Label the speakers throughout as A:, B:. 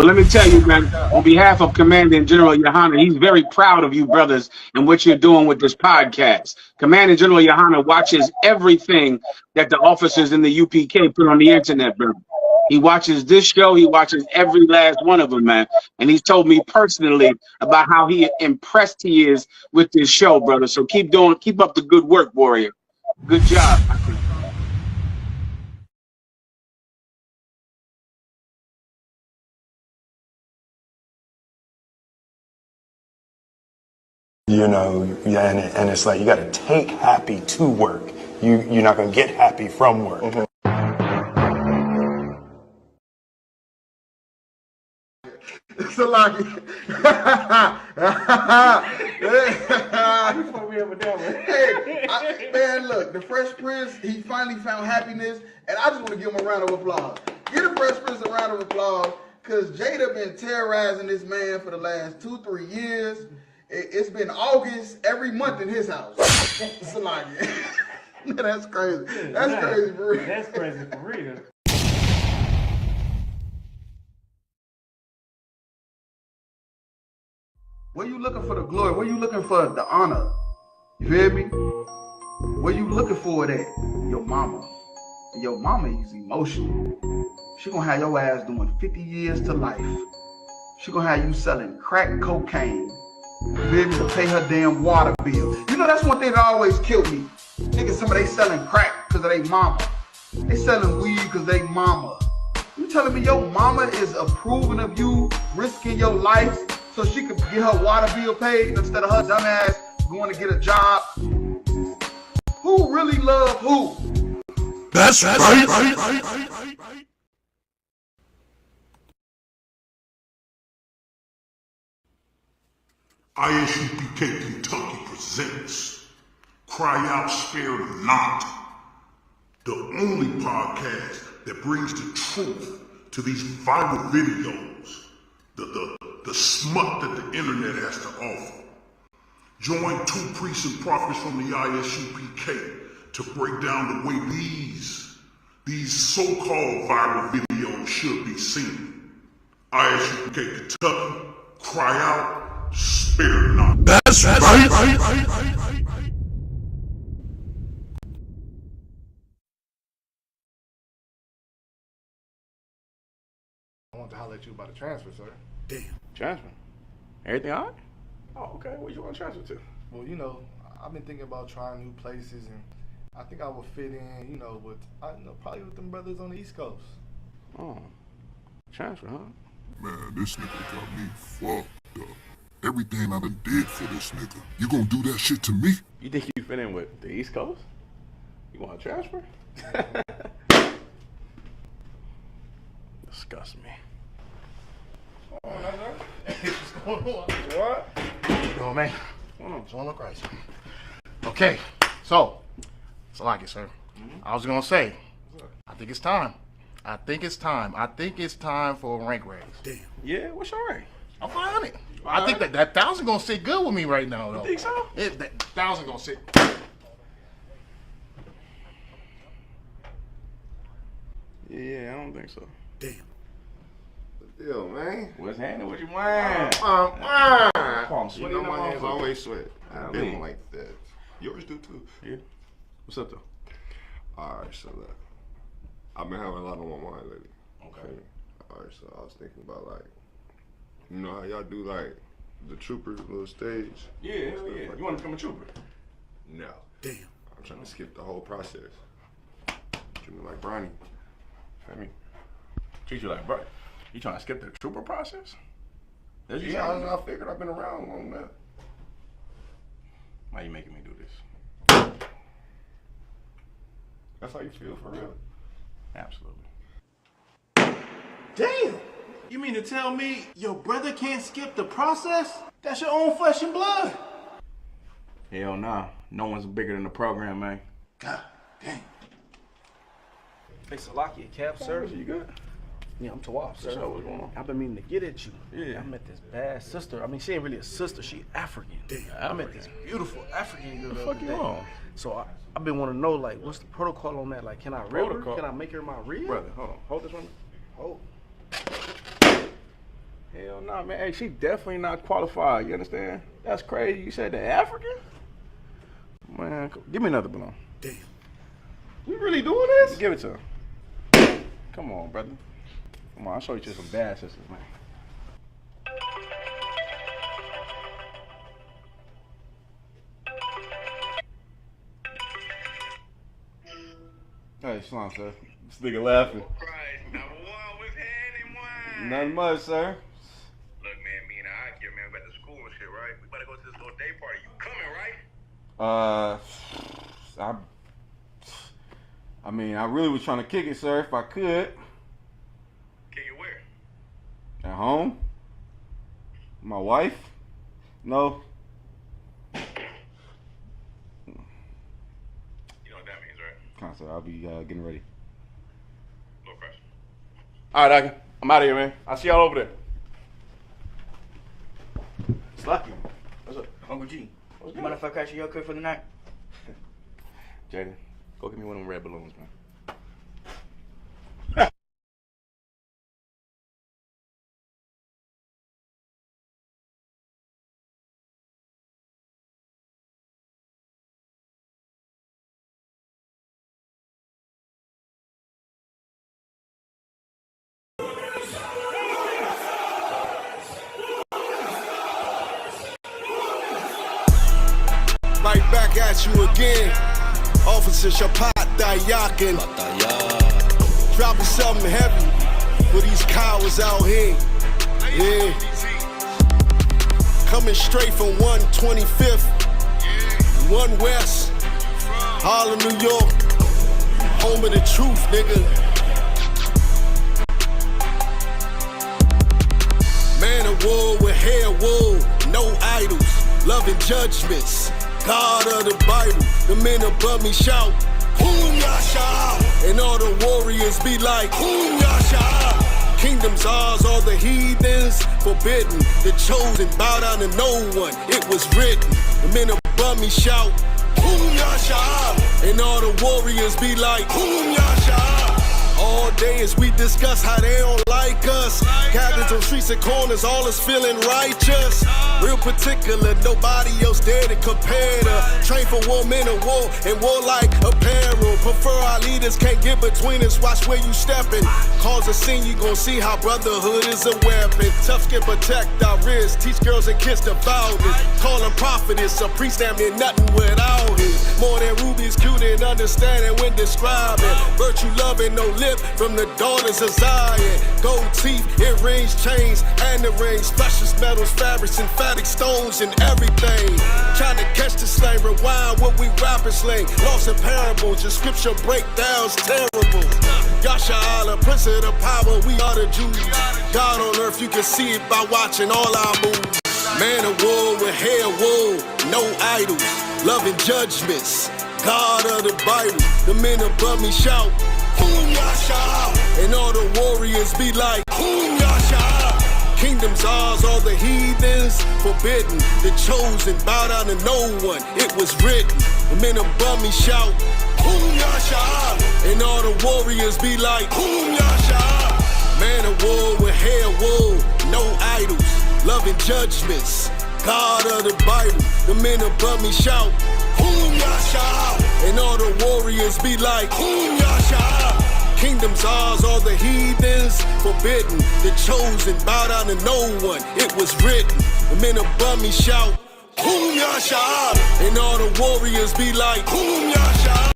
A: But let me tell you, man, on behalf of Commanding General Yohana, he's very proud of you, brothers, and what you're doing with this podcast. Commanding General Yohana watches everything that the officers in the UPK put on the internet, brother. He watches this show. He watches every last one of them, man. And he's told me personally about how impressed he is with this show, brother. So keep up the good work, warrior. Good job.
B: You know, yeah, and it's like you got to take happy to work. You're not gonna get happy from work.
C: Mm-hmm. It's a lot. Hey, man, look, the Fresh Prince, he finally found happiness, and I just want to give him a round of applause. Give the Fresh Prince a round of applause, because Jada been terrorizing this man for the last 2-3 years. It's been August every month in his house. It's a lot. That's crazy. That's crazy for real.
D: That's crazy for real.
C: Where you looking for the glory? Where you looking for the honor? You feel me? Where you looking for it at? Your mama. And your mama is emotional. She gonna have your ass doing 50 years to life. She gonna have you selling crack cocaine. You feel me? To pay her damn water bill. You know, that's one thing that always killed me. Niggas, somebody selling crack because of their mama. They selling weed because they mama. You telling me your mama is approving of you risking your life so she could get her water bill paid instead of her dumb ass going to get a job? Who really love who?
B: That's right.
E: ISUPK Kentucky presents Cry Out, Spare Not, the only podcast that brings the truth to these viral videos, the smut that the internet has to offer. Join two priests and prophets from the ISUPK to break down the way these so-called viral videos should be seen. ISUPK Kentucky, cry out, spare not.
B: That's right.
F: I want to holler at you about a transfer, sir.
B: Damn.
F: Transfer? Everything all right? Oh, okay. Where you want to transfer to? Well, you know, I've been thinking about trying new places, and I think I would fit in, you know, probably with them brothers on the East Coast. Oh, transfer, huh?
G: Man, this nigga got me fucked up. Everything I done did for this nigga. You gonna do that shit to me?
F: You think you fit in with the East Coast? You want to transfer? Disgust me. Oh, what's going on? What? What's going on, man? What's going on, Christ? Okay, so, it's like it, sir. I was gonna say, I think it's time. I think it's time for a rank raise.
B: Damn.
F: Yeah, what's your rank? I'm 500. I think that 1,000 gonna sit good with me right now, though. You think so? That 1,000 gonna sit. Yeah, I don't think so.
B: Damn.
H: Yo, man.
F: What's happening? What you want?
H: I'm sweating on my hands. Always sweat. I've been like that. Yours do too.
F: Yeah. What's up though?
H: Alright, so look. I've been having a lot on my mind lately.
F: Okay.
H: Alright, so I was thinking about like, you know how y'all do like the troopers little stage?
F: Yeah, hell yeah.
H: Like
F: You want to become a trooper?
H: No.
B: Damn.
H: I'm trying to skip the whole process. Treat me like Bronny.
F: I mean, treat you like bro. You trying to skip the trooper process? That's
H: Yeah, I figured I've been around long enough.
F: Why you making me do this?
H: That's how you feel for real?
F: Absolutely.
I: Damn! You mean to tell me your brother can't skip the process? That's your own flesh and blood.
F: Hell nah. No one's bigger than the program, man.
I: God damn.
D: Hey, Salakia, Cap, sir.
F: You good?
D: Yeah, I'm Tawaf, sir.
F: So what's going on?
D: I've been meaning to get at you.
F: Yeah.
D: I met this bad sister. I mean, she ain't really a sister. She African. I met this beautiful African girl the
F: fuck
D: other
F: you
D: day.
F: on?
D: So I've been wanting to know, like, what's the protocol on that? Like, can I rib her?
F: Protocol?
D: Can I make her my rib?
F: Brother, hold on. Hold this one.
D: Oh. Hell no, man. Hey, she definitely not qualified. You understand? That's crazy. You said the African? Man, give me another balloon.
F: Damn.
D: We really doing this? Give it to her. Come on, brother. Come on, I'll show you some bad sisters, man. Hey, Shalom, sir. This nigga laughing.
J: Right, number one was hand in wine.
D: Nothing much, sir.
J: Look, man, me and I here, man, we at the school and shit, right? We better go to this little day party. You coming, right?
D: I mean, I really was trying to kick it, sir, if I could.
J: Kick it where?
D: At home? My wife? No.
J: You know what that means, right?
D: Come on, sir. I'll be getting ready.
J: Little fresh.
D: All right, Ike. I'm out of here, man. I'll see y'all over there. Slucky. What's up?
K: Uncle G, you mind if I catch your cook for the night?
D: Jaden, go get me one of them red balloons, man.
L: Right back at you again. Officer Shapat Dayakin. Dropping something heavy for these cowards out here. Yeah. Coming straight from 125th, 1 West, Harlem, New York. Home of the truth, nigga. Man of war with hair wool, no idols, loving judgments. God of the Bible, the men above me shout, Boom Yasha, and all the warriors be like, Boom Yasha. Kingdoms ours, all the heathens forbidden. The chosen bow down to no one, it was written. The men above me shout, Boom Yasha, and all the warriors be like, Boom Yasha. All day as we discuss how they don't like us. Cabins on streets and corners, all is feeling righteous. Real particular, nobody else there to compare to. Train for war, men of war, and warlike apparel. Prefer our leaders, can't get between us, watch where you stepping. Cause a scene, you gon' see how brotherhood is a weapon. Tough skin protect our wrists, teach girls and kids to violence. Call them prophetess, a priest damn near nothing without it. More than rubies, cute and understanding when describing. Virtue loving, no lip from the daughters of Zion. Gold teeth, earrings, chains, and the rings. Precious metals, fabrics, emphatic stones, and everything. Trying to catch the slang, rewind what we rapping slang. Lost in parables, your scripture breakdowns terrible. Yasha Allah, Prince of the power, we are the Jews. God on earth, you can see it by watching all our moves. Man of war with hair wool, no idols, loving judgments. God of the Bible, the men above me shout, Boom Yasha, and all the warriors be like, Boom Yasha. Kingdoms ours, all the heathens forbidden. The chosen bow down to no one, it was written. The men above me shout, Boom Yasha, and all the warriors be like, Boom Yasha. Man of war with hair wool, no idols, loving judgments. God of the Bible, the men above me shout, Boom Yasha, and all the warriors be like, Boom Yasha. Kingdoms ours, all the heathens forbidden. The chosen bow down to no one, it was written. The men above me shout, Boom Yasha, and all the warriors be like, Boom Yasha.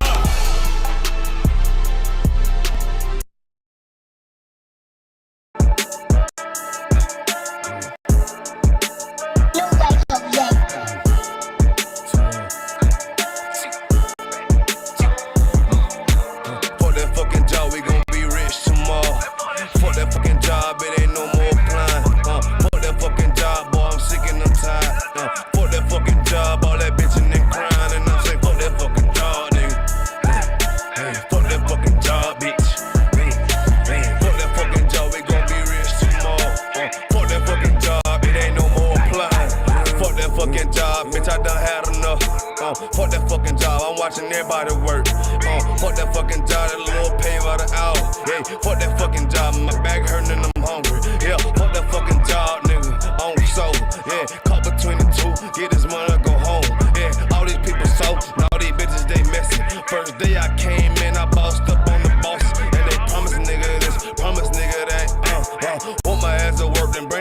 M: Fuck that fucking job, I'm watching everybody work. Fuck that fucking job, that little pay by the hour. Yeah, fuck that fucking job, my back hurting and I'm hungry. Yeah, fuck that fucking job.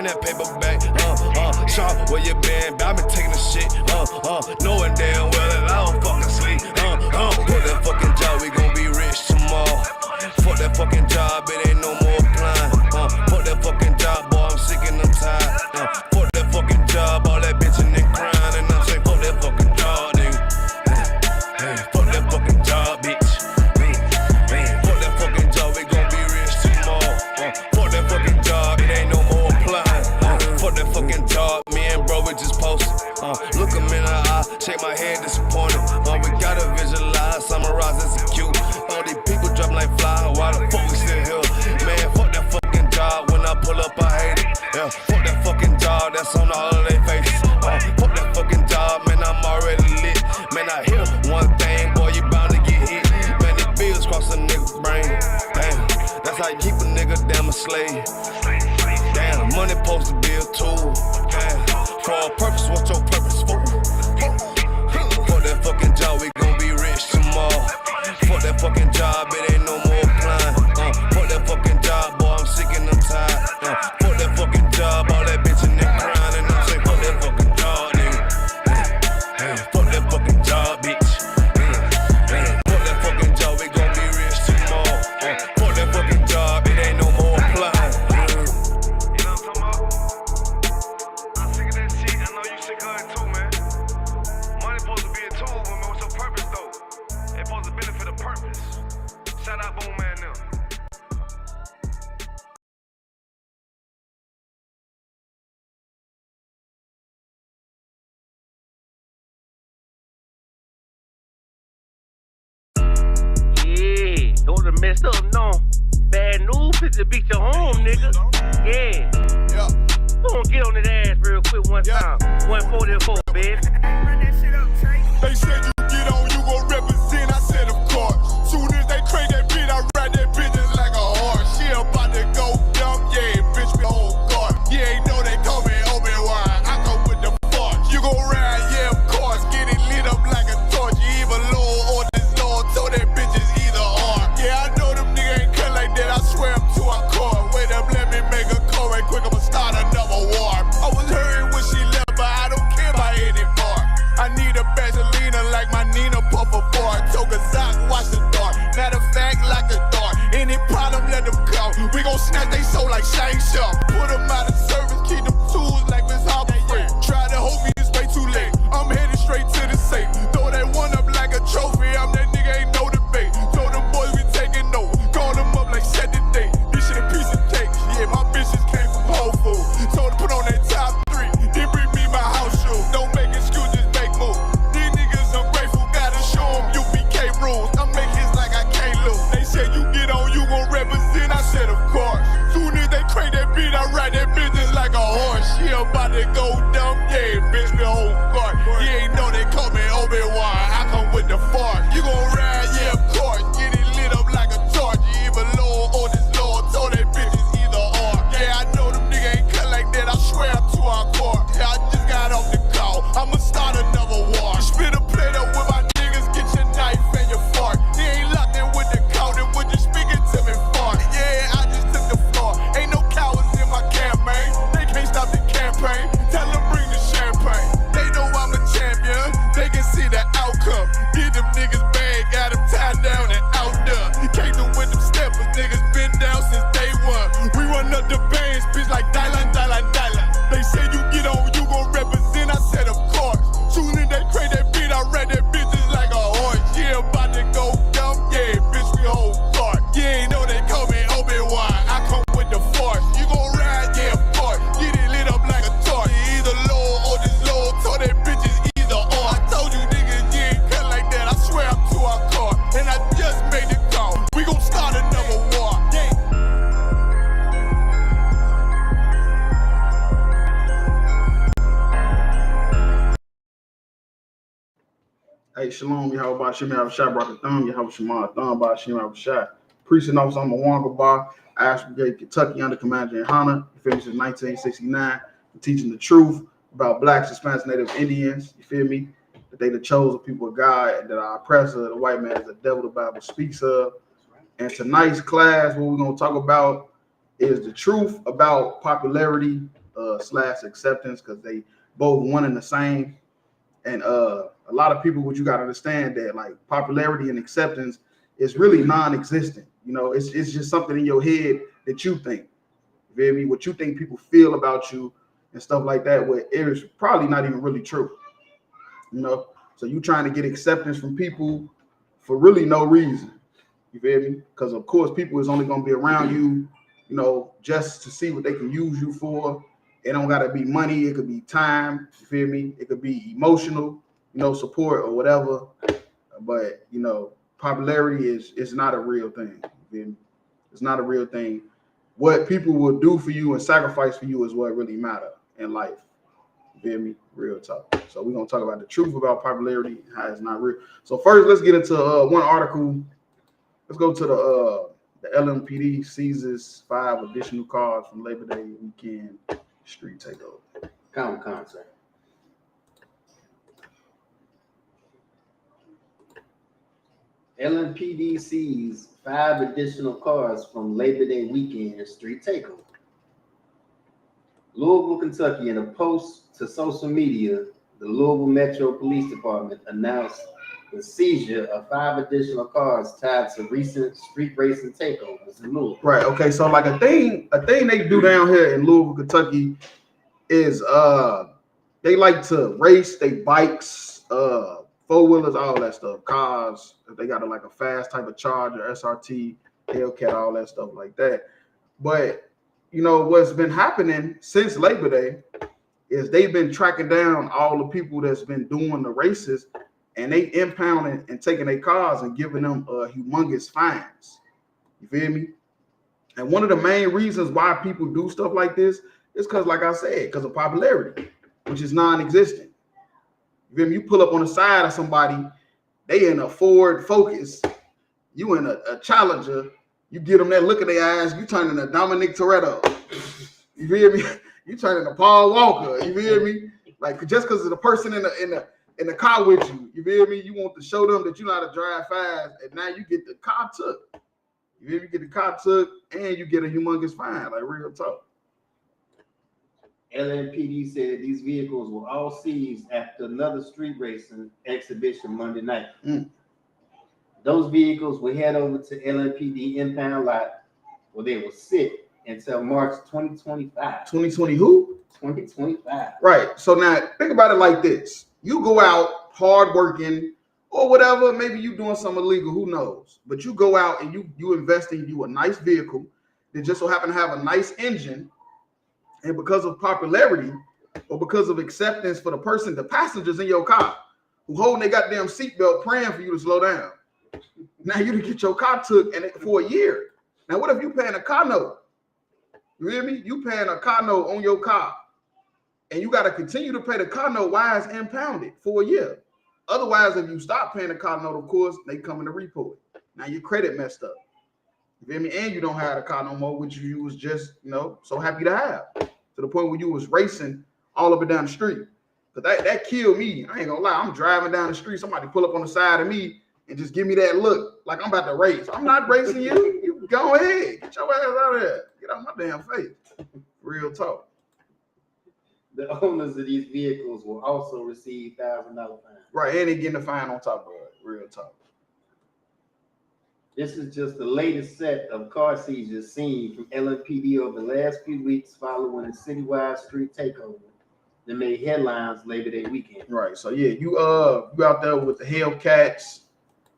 M: bring that paper back. Sean, where you been? I been taking the shit. Knowing damn well that I don't fucking sleep. Put that fucking job, we gon' be rich tomorrow. Fuck that fucking job, it ain't no more applying. Fuck that fucking job, boy, I'm sick and I'm tired. Fuck that fucking job, all that bitching and crying, and I'm saying fuck that fucking job, nigga. Fuck that fucking job, bitch. Fuck that fucking job, we gon' be rich tomorrow. Fuck that fucking job, it ain't no more applying. Fuck that fucking job, me and bro, we just posted. Look him in the eye, shake my head disappointed. We gotta visualize, summarize, execute. All these people drop like fly, why the fuck we still here? Man, fuck that fucking job, when I pull up, I hate it. Yeah, fuck that fucking job, that's on all of their faces. Fuck that fucking job, man, I'm already lit. Man, I hear one thing, boy, you bound to get hit. Man, the bills cross a nigga's brain. Damn, that's how you keep a nigga damn a slave. Damn, money supposed to be a tool. Damn, for a purpose, what's your purpose for? Fuck that fucking job, we gon' be rich tomorrow. Fuck that fucking job, it ain't no more applying. Fuck that fucking job, boy, I'm sick and I'm tired. Fuck that fucking job, all that bitching and crying, and I'm saying fuck that fucking job, nigga. Fuck that fucking job, bitch. Fuck that fucking job, we gon' be rich tomorrow. Fuck that fucking job, it ain't no more applying. You know what I'm talking about? I'm sick of that shit, I know you sick of it too, man. Money supposed to be a tool, but man, what's your purpose though? It's supposed to benefit a purpose. Shout out Boom Man now.
N: Yeah, don't have messed up, no. Bad news, it's to beat your home, nigga. Yeah. Go on, get on that ass real quick one time. 144, baby.
L: They said you get on, you gon' represent. I said, of course. Soon as they crank that beat, I ride that bitch just like a horse. She about to go dumb, yeah, bitch, me whole guard. You ain't know they call me Obi-Wan. I come with the force. You gon' ride, yeah, of course. Get it lit up like a torch. You even low or this low, so that bitch is either or. Yeah, I know them niggas ain't cut like that. I swear I'm to our core. Wait up, let me make a call right quick. I'ma start another war. I was hurting when she left, but I don't care about anymore. I need a Vaseline like my Nina Puffer bar. Took a Zoc, watch the dark. Matter of fact, like a dart. Any problem, let them come. We gon' snatch they soul like Shane Sharp. Put them out of service, keep them tools like Miss Hopper Free. Try to hope it's way too late. I'm headed straight to the safe. Throw that one up like a trophy. I'm that nigga, ain't no debate. Told them boys we taking over. Call them up like set the date. This shit a piece of cake. Yeah, my bitches came from Whole Foods. Told them put on that top 3. Then bring me my house shoes. Don't make excuses, make moves. These niggas ungrateful, gotta show them UPK rules. I make hits like I can't lose. They said you get on, you gon' represent. I said of course. Soon as they crank that beat, I ride that bitch just like a horse. She about to go dumb, yeah, bitch, me whole guard. You ain't know they call me Obi-Wan. I come with the force. You gon' ride, yeah, of course. Get it lit up like a torch. You even low or this low, so that bitch is either or. Yeah, I know them niggas ain't cut like that. I swear I'm to our core. Yeah, I just got off the call. I'ma start another war. Spit a plate up with my niggas, get your knife and your fork. He ain't locked in with the count, and would you speaking to me for? Yeah, I just took the floor. Ain't no cowards in my campaign. They can't stop the campaign. Tell them bring the champagne. They know I'm a champion. They can see the outcome. Get them niggas bad, got them tied down and out there. Came through with them steppers, niggas been down since day one. We run up the bands, bitch, like Dylan. They say you get on, you gon' represent. I said of course. Soon as they crank that beat, I ride that bitch just like a horse. Yeah, about to go dumb, yeah, bitch, we whole guard. You ain't know they call me Obi-Wan. I come with the force. You gon' ride, yeah, of course. Get it lit up like a torch. You either low or this low, so that bitch is either or. I told you niggas, you ain't cut like that. I swear I'm to our car. And I just made the call. We gon' start another war. Yeah.
C: Hey, Shalom, Yahweh Shem Shah brought the thumb, Yahweh Shema, thumb by Shem Shah. Precinct officer on Mwanga Bar, ISUPK, Kentucky, under Commander Hannah. You feel me? Since 1969, teaching the truth about blacks, Hispanics, Native Indians. You feel me? That they the chosen people of God, and that our oppressor, the white man, is the devil the Bible speaks of. And tonight's class, what we're gonna talk about is the truth about popularity slash acceptance, because they both one and the same. And a lot of people, what you got to understand that like popularity and acceptance is really non-existent. You know, it's just something in your head that you think. You feel me? What you think people feel about you and stuff like that, where it is probably not even really true. You know, so you trying to get acceptance from people for really no reason. You feel me? Because of course, people is only gonna be around you, you know, just to see what they can use you for. It don't gotta be money. It could be time. You feel me? It could be emotional, you know, support or whatever. But you know, popularity is not a real thing. You feel me? It's not a real thing. What people will do for you and sacrifice for you is what really matter in life. You feel me? Real talk. So we're gonna talk about the truth about popularity and how it's not real. So first, let's get into one article. Let's go to the LMPD seizes 5 additional cars from Labor Day weekend street takeover.
O: Concert. LMPD seized 5 additional cars from Labor Day weekend street takeover. Louisville, Kentucky, in a post to social media, the Louisville Metro Police Department announced the seizure of 5 additional cars tied to recent street racing takeovers in Louisville.
C: Right. Okay. So like a thing they do down here in Louisville, Kentucky is they like to race they bikes, 4-wheelers, all that stuff, cars. If they got like a fast type of Charger, SRT, Hellcat, all that stuff like that. But you know what's been happening since Labor Day is they've been tracking down all the people that's been doing the races, and they impounding and taking their cars and giving them humongous fines. You feel me? And one of the main reasons why people do stuff like this is because, like I said, because of popularity, which is non-existent. You feel me? You pull up on the side of somebody, they in a Ford Focus, you in a Challenger, you get them that look at their eyes, you turn into Dominic Toretto. You feel me? You turn into Paul Walker. You feel me? Like just because of the person in the car with you, you feel me? You want to show them that you know how to drive fast, and now you get the car took. You feel me? You get the car took, and you get a humongous fine, like real talk.
O: LMPD said these vehicles were all seized after another street racing exhibition Monday night. Those vehicles will head over to LMPD impound lot where they will sit until March 2025.
C: 2020 who?
O: 2025.
C: Right. So now think about it like this. You go out hardworking or whatever, maybe you doing something illegal, who knows? But you go out and you invest in you a nice vehicle that just so happen to have a nice engine, and because of popularity or because of acceptance for the passengers in your car who holding their goddamn seatbelt praying for you to slow down. Now you to get your car took and for a year. Now what if you paying a car note? You hear me? You paying a car note on your car, and you got to continue to pay the car note while it's impounded for a year. Otherwise, if you stop paying the car note, of course, they come in to repo it. Now your credit messed up. You feel me? And you don't have the car no more, which you was just, you know, so happy to have. To the point where you was racing all up and down the street. But that killed me. I ain't gonna lie. I'm driving down the street. Somebody pull up on the side of me and just give me that look like I'm about to race. I'm not racing you. You go ahead. Get your ass out of there. Get out my damn face. Real talk.
O: The owners of these vehicles will also receive $1,000 fines.
C: Right, and they getting a fine on top of it. Real talk.
O: This is just the latest set of car seizures seen from LMPD over the last few weeks following a citywide street takeover that made headlines Labor Day weekend.
C: Right. So yeah, you out there with the Hellcats,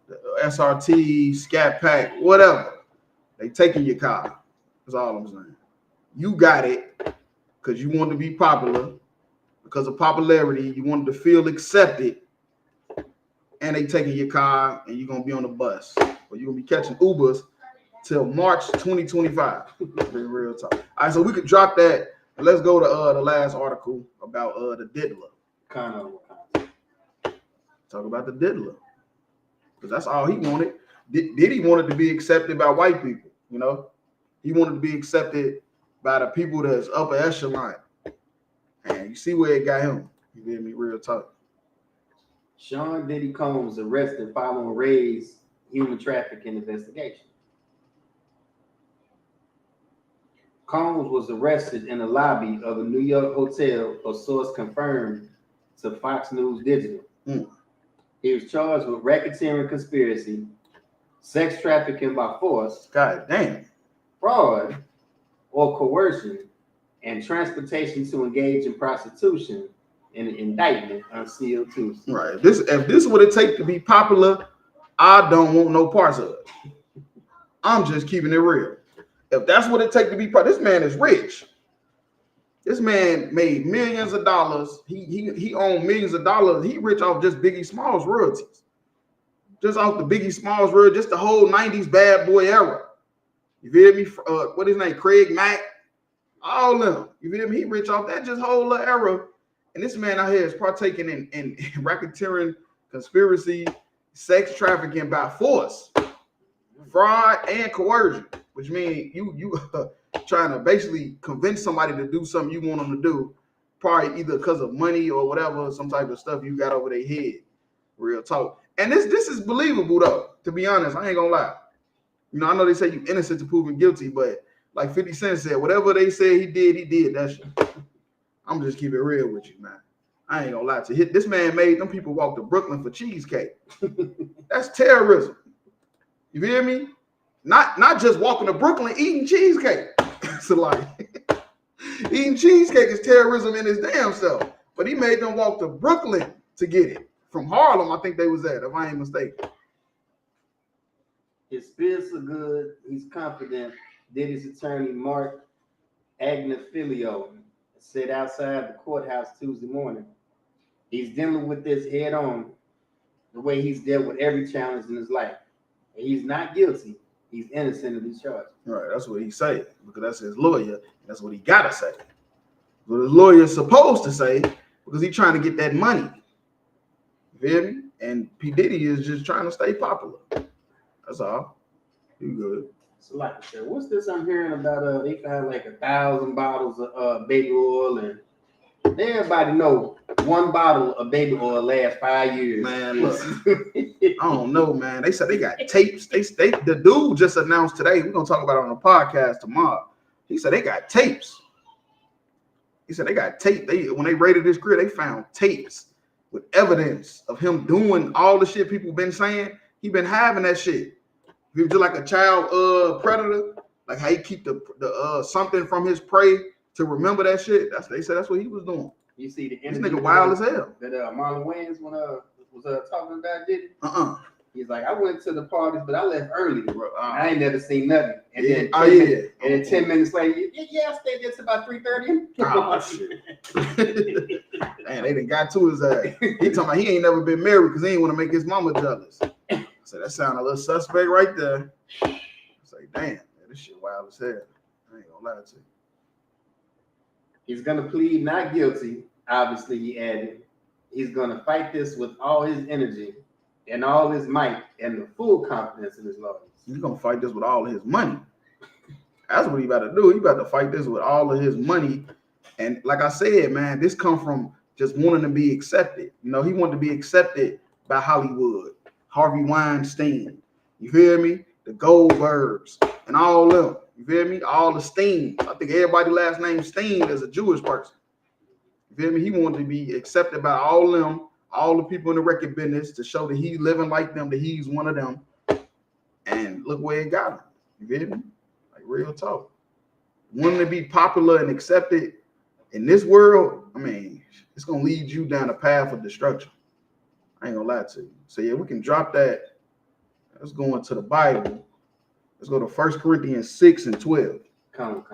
C: the SRT, Scat Pack, whatever. They taking your car. That's all I'm saying. You got it because you wanted to be popular, because of popularity, you wanted to feel accepted, and they taking your car, and you're gonna be on the bus. But you're gonna be catching Ubers till March 2025. Real talk. All right, so we could drop that. And let's go to the last article about the diddler. Talk about the diddler, because that's all he wanted. Diddy wanted to be accepted by white people. You know, he wanted to be accepted by the people that's upper echelon. And you see where it got him. You feel me? Real talk.
O: Sean Diddy Combs arrested following Ray's human trafficking investigation. Combs was arrested in the lobby of a New York hotel, a source confirmed to Fox News Digital. He was charged with racketeering conspiracy, sex trafficking by force,
C: God damn,
O: fraud or coercion, and transportation to engage in prostitution in an indictment unsealed Tuesday.
C: Right. If this is what it takes to be popular, I don't want no parts of it. I'm just keeping it real. If that's what it takes to be popular, this man is rich. This man made millions of dollars. He owned millions of dollars. He rich off just Biggie Smalls royalties. Just off the Biggie Smalls royalties, just the whole 90s bad boy era. You feel me? What his name? Craig Mack. All of them. You feel me? He rich off that just whole little era. And this man out here is partaking in racketeering, conspiracy, sex trafficking by force, fraud, and coercion, which means you trying to basically convince somebody to do something you want them to do, probably either because of money or whatever, some type of stuff you got over their head. Real talk. And this is believable though, to be honest. I ain't gonna lie. You know, I know they say you innocent to proven guilty, but like 50 Cent said, whatever they say he did that shit. I'm just keep it real with you, man. I ain't gonna lie to you. This man made them people walk to Brooklyn for cheesecake. That's terrorism. You feel me? Not just walking to Brooklyn eating cheesecake. So like eating cheesecake is terrorism in his damn self. But he made them walk to Brooklyn to get it. From Harlem, I think they was at, if I ain't mistaken.
O: His spirits are good. He's confident. Diddy's attorney, Mark Agnifilio, said outside the courthouse Tuesday morning. He's dealing with this head on, the way he's dealt with every challenge in his life. And he's not guilty. He's innocent of these charges.
C: Right, that's what he said, because that's his lawyer, and that's what he gotta say. What his lawyer's supposed to say, because he's trying to get that money. You feel me? And P. Diddy is just trying to stay popular. That's all. You good.
O: So like I said, what's this I'm hearing about? They found like 1,000 bottles of baby oil, and everybody know one bottle of baby oil lasts 5 years.
C: Man, look, I don't know, man. They said they got tapes. The dude just announced today. We're gonna talk about it on the podcast tomorrow. He said they got tapes. He said they got tape. When they raided this crib, they found tapes with evidence of him doing all the shit people been saying. He been having that shit. He was just like a child predator, like how he keep the something from his prey to remember that shit. They said that's what he was doing.
O: You see the
C: this nigga wild as hell.
O: That Marlon Wayans was talking about Diddy. He's like, I went to the parties, but I left early. I ain't never seen nothing. And then 10 minutes later, I stayed there till about 3:30.
C: Oh shit! Man, they done got to his ass. He talking about he ain't never been married because he ain't want to make his mama jealous. So that sound a little suspect right there. It's like, damn, man, this shit wild as hell. I ain't gonna lie to you.
O: He's gonna plead not guilty. Obviously, he added. He's gonna fight this with all his energy and all his might and the full confidence in his lawyers.
C: He's gonna fight this with all of his money. That's what he about to do. He about to fight this with all of his money. And like I said, man, this come from just wanting to be accepted. You know, he wanted to be accepted by Hollywood, Harvey Weinstein. You feel me? The Goldbergs and all of them. You feel me? All the Steens. I think everybody last name Steen is a Jewish person. You feel me? He wanted to be accepted by all of them, all the people in the record business, to show that he's living like them, that he's one of them. And look where it got him. You feel me? Like real talk. Wanting to be popular and accepted in this world, I mean, it's gonna lead you down a path of destruction. I ain't gonna lie to you. So yeah, we can drop that. Let's go into the Bible. Let's go to 1 Corinthians 6 and 12.
O: Come.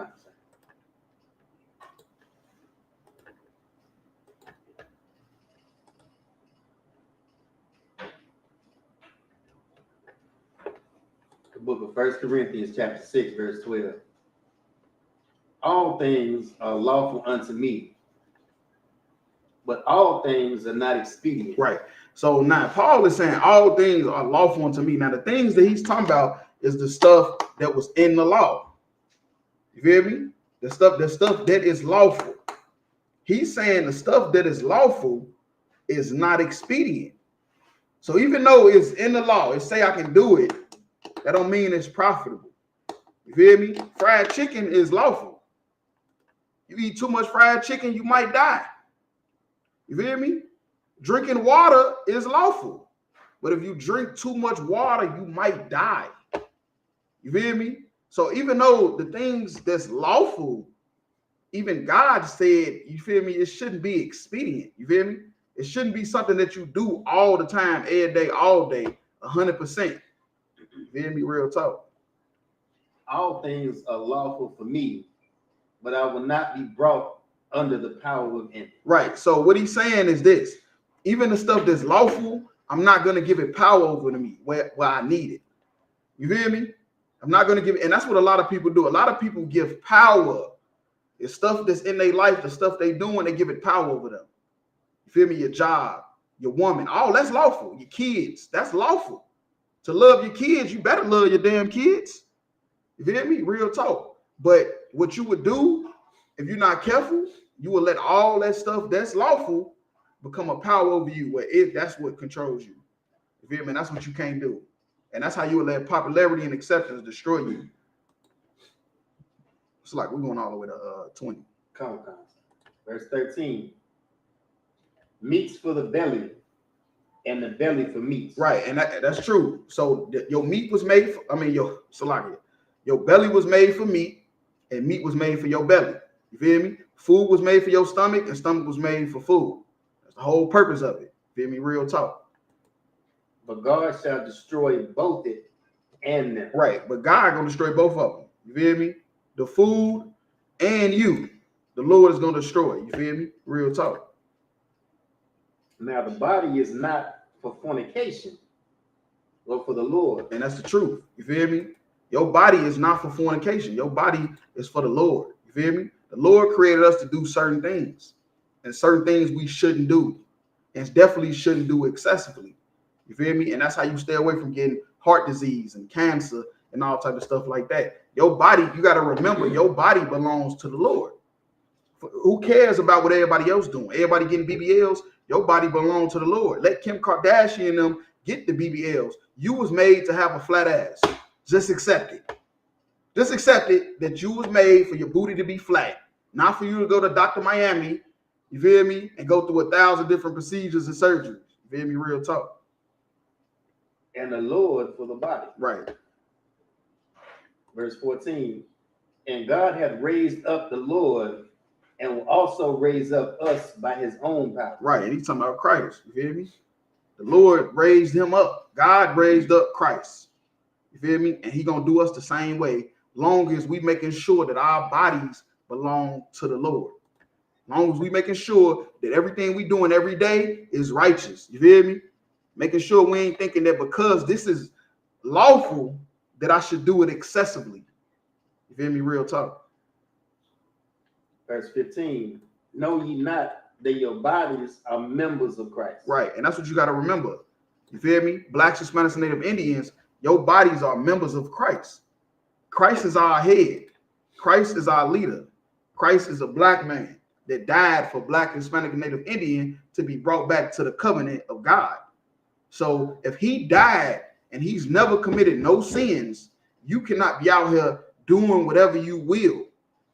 O: The book of 1 Corinthians chapter 6, verse 12. All things are lawful unto me, but all things are not expedient.
C: Right. So now Paul is saying all things are lawful unto me. Now the things that he's talking about is the stuff that was in the law. You feel me? The stuff that is lawful. He's saying the stuff that is lawful is not expedient. So even though it's in the law, it say I can do it, that don't mean it's profitable. You feel me? Fried chicken is lawful. You eat too much fried chicken, you might die. You feel me? Drinking water is lawful. But if you drink too much water, you might die. You feel me? So even though the things that's lawful, even God said, you feel me, it shouldn't be expedient. You feel me? It shouldn't be something that you do all the time, every day, all day, 100%. You feel me? Real talk.
O: All things are lawful for me, but I will not be brought under the power of any.
C: Right. So what he's saying is this: even the stuff that's lawful, I'm not going to give it power over to me where I need it. You feel me? I'm not going to give it. And that's what a lot of people do. A lot of people give power. It's stuff that's in their life, the stuff they doing, they give it power over them. You feel me? Your job, your woman, all that's lawful. Your kids, that's lawful. To love your kids, you better love your damn kids. You feel me? Real talk. But what you would do, if you're not careful, you will let all that stuff that's lawful become a power over you, where that's what controls you. You feel me? And that's what you can't do. And that's how you will let popularity and acceptance destroy you. It's like we're going all the way to 20.
O: Come. Verse 13. Meats for the belly, and the belly for meats.
C: Right, and that's true. So your meat was made for, your belly was made for meat, and meat was made for your belly. You feel me? Food was made for your stomach, and stomach was made for food. That's the whole purpose of it. You feel me? Real talk.
O: But God shall destroy both it and them.
C: Right, but God gonna destroy both of them. You feel me? The food and you. The Lord is gonna destroy. You feel me? Real talk.
O: Now the body is not for fornication, but for the Lord.
C: And that's the truth. You feel me? Your body is not for fornication. Your body is for the Lord. You feel me? The Lord created us to do certain things, and certain things we shouldn't do, and definitely shouldn't do excessively. You feel me? And that's how you stay away from getting heart disease and cancer and all type of stuff like that. Your body, you got to remember, your body belongs to the Lord. Who cares about what everybody else doing? Everybody getting BBLs. Your body belongs to the Lord. Let Kim Kardashian and them get the BBLs. You was made to have a flat ass. Just accept it. Just accept it that you was made for your booty to be flat, not for you to go to Dr. Miami, you feel me, and go through 1,000 different procedures and surgeries. You feel me? Real talk.
O: And the Lord for the body.
C: Right.
O: Verse 14. And God hath raised up the Lord, and will also raise up us by his own power.
C: Right. And he's talking about Christ. You feel me? The Lord raised him up. God raised up Christ. You feel me? And he gonna do us the same way, long as we making sure that our bodies belong to the Lord. Long as we making sure that everything we doing every day is righteous. You feel me? Making sure we ain't thinking that because this is lawful that I should do it excessively. You feel me? Real talk.
O: Verse 15. Know ye not that your bodies are members of Christ?
C: Right. And that's what you got to remember. You feel me? Blacks, Hispanics, and Native Indians, your bodies are members of Christ. Christ is our head. Christ is our leader. Christ is a black man that died for Black, Hispanic, and Native Indian to be brought back to the covenant of God. So if he died and he's never committed no sins, you cannot be out here doing whatever you will,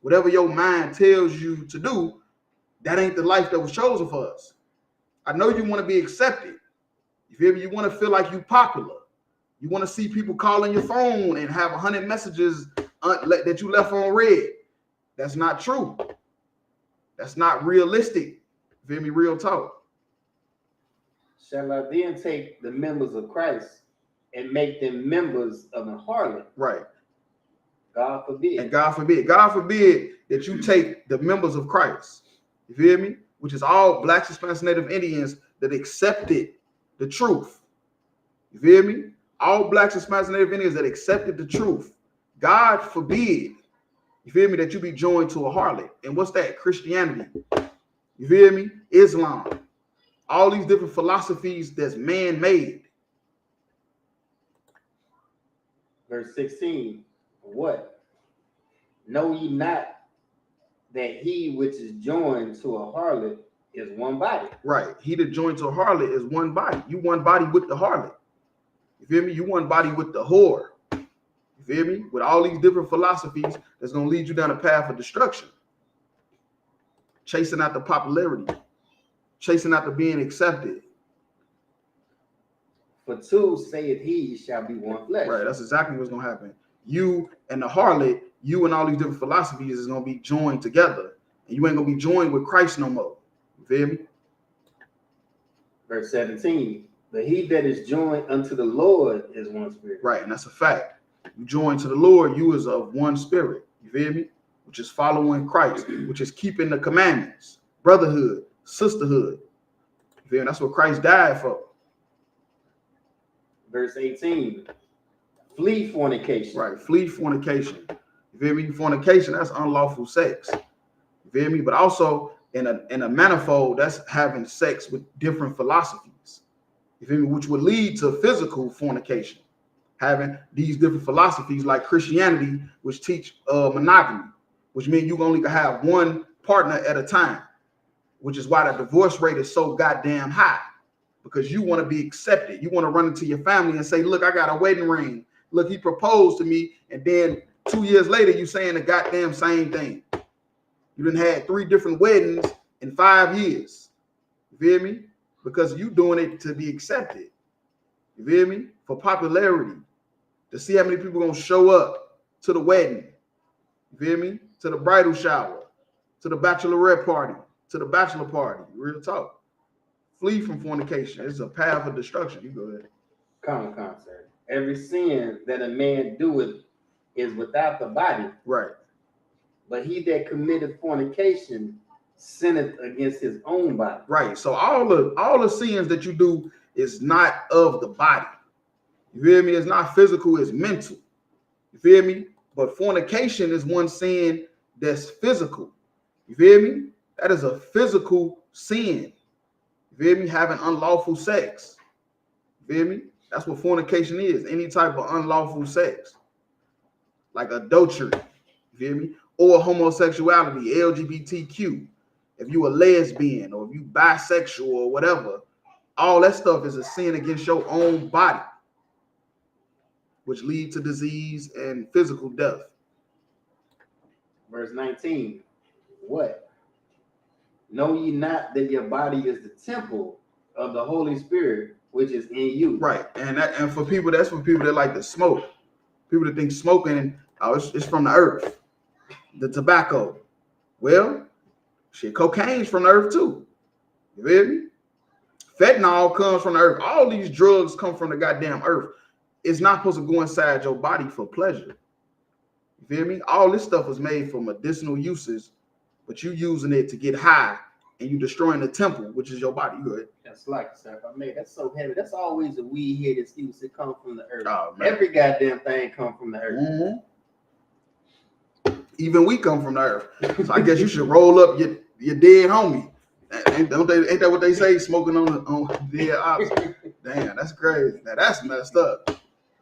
C: whatever your mind tells you to do. That ain't the life that was chosen for us. I know you want to be accepted. You feel me? You want to feel like you popular. You want to see people calling your phone and have 100 messages that you left on read. That's not true. That's not realistic. You feel me? Real talk.
O: Shall I then take the members of Christ and make them members of a harlot?
C: Right.
O: God forbid.
C: And God forbid that you take the members of Christ. You feel me? Which is all Blacks, Hispanics, Native Indians that accepted the truth. You feel me? All Blacks, Hispanics, and Native Indians that accepted the truth. God forbid, you feel me, that you be joined to a harlot. And what's that? Christianity. You feel me? Islam. All these different philosophies that's man-made.
O: Verse 16. What? Know ye not that he which is joined to a harlot is one body?
C: Right. He that joined to a harlot is one body. You one body with the harlot. You feel me? You one body with the whore. You feel me? With all these different philosophies that's going to lead you down a path of destruction. chasing after popularity, chasing after being accepted.
O: For two, saith he, shall be one flesh.
C: Right, that's exactly what's gonna happen. You and the harlot, you and all these different philosophies is gonna be joined together, and you ain't gonna be joined with Christ no more. You feel me?
O: Verse 17. But he that is joined unto the Lord is one spirit.
C: Right, and that's a fact. You join to the Lord, you is of one spirit. You feel me? Which is following Christ, which is keeping the commandments, brotherhood, sisterhood. You feel me? That's what Christ died for.
O: Verse 18. Flee fornication.
C: Right, flee fornication. You feel me? Fornication, that's unlawful sex. You feel me? But also in a manifold, that's having sex with different philosophies. You feel me? Which would lead to physical fornication. Having these different philosophies like Christianity, which teach monogamy, which means you only can have one partner at a time, which is why the divorce rate is so goddamn high, because you want to be accepted. You want to run into your family and say, look, I got a wedding ring. Look, he proposed to me. And then 2 years later, you saying the goddamn same thing. You done had 3 different weddings in 5 years. You feel me? Because you doing it to be accepted. You feel me? For popularity. To see how many people gonna show up to the wedding. You feel me? To the bridal shower. To the bachelorette party. To the bachelor party. Real talk. Flee from fornication. It's a path of destruction. You go ahead.
O: Common concept. Every sin that a man doeth is without the body.
C: Right.
O: But he that committeth fornication sinneth against his own body.
C: Right. So all the sins that you do is not of the body. You feel me? It's not physical, it's mental. You feel me? But fornication is one sin that's physical. You feel me? That is a physical sin. You feel me? Having unlawful sex. You feel me? That's what fornication is. Any type of unlawful sex. Like adultery. You feel me? Or homosexuality, LGBTQ. If you a lesbian or if you bisexual or whatever, all that stuff is a sin against your own body, which lead to disease and physical death.
O: Verse 19. What? Know ye not that your body is the temple of the Holy Spirit, which is in you?
C: Right. And for people, that's for people that like to smoke. People that think smoking, it's from the earth. The tobacco. Well, shit, cocaine's from the earth too. You feel me? Fentanyl comes from the earth. All these drugs come from the goddamn earth. It's not supposed to go inside your body for pleasure. You feel me? All this stuff was made for medicinal uses, but you using it to get high and you destroying the temple, which is your body. You ahead.
O: That's like, sir. I mean, that's so heavy. That's always a weed head excuse. It comes from the earth.
C: Oh, man.
O: Every goddamn thing come from the earth.
C: Mm-hmm. Even we come from the earth. So I guess you should roll up your dead homie. Ain't that what they say? Smoking on dead ops. Damn, that's crazy. Now that's messed up.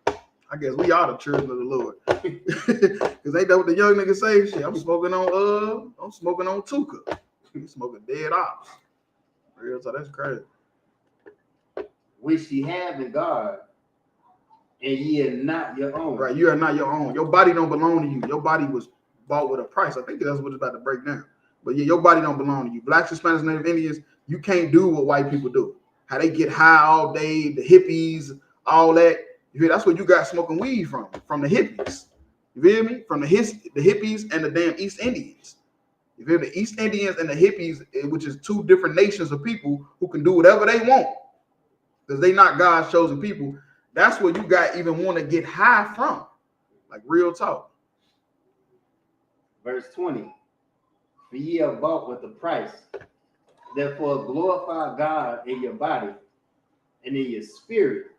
C: I guess we are the children of the Lord. Cause ain't that what the young niggas say? Shit, I'm smoking on Tuka. I'm smoking dead ops. Real, so that's crazy.
O: Which ye have in God, and ye are not your own.
C: Right, you are not your own. Your body don't belong to you. Your body was bought with a price. I think that's what it's about to break down. But yeah, your body don't belong to you. Blacks, Hispanics, Native Indians, you can't do what white people do. How they get high all day, the hippies, all that. You feel? That's where you got smoking weed from the hippies. You feel me? From the hippies and the damn East Indians. You feel me? The East Indians and the hippies, which is 2 different nations of people who can do whatever they want. Because they not God's chosen people. That's where you got even want to get high from. Like real talk.
O: Verse 20. For ye are bought with a price. Therefore glorify God in your body and in your spirit,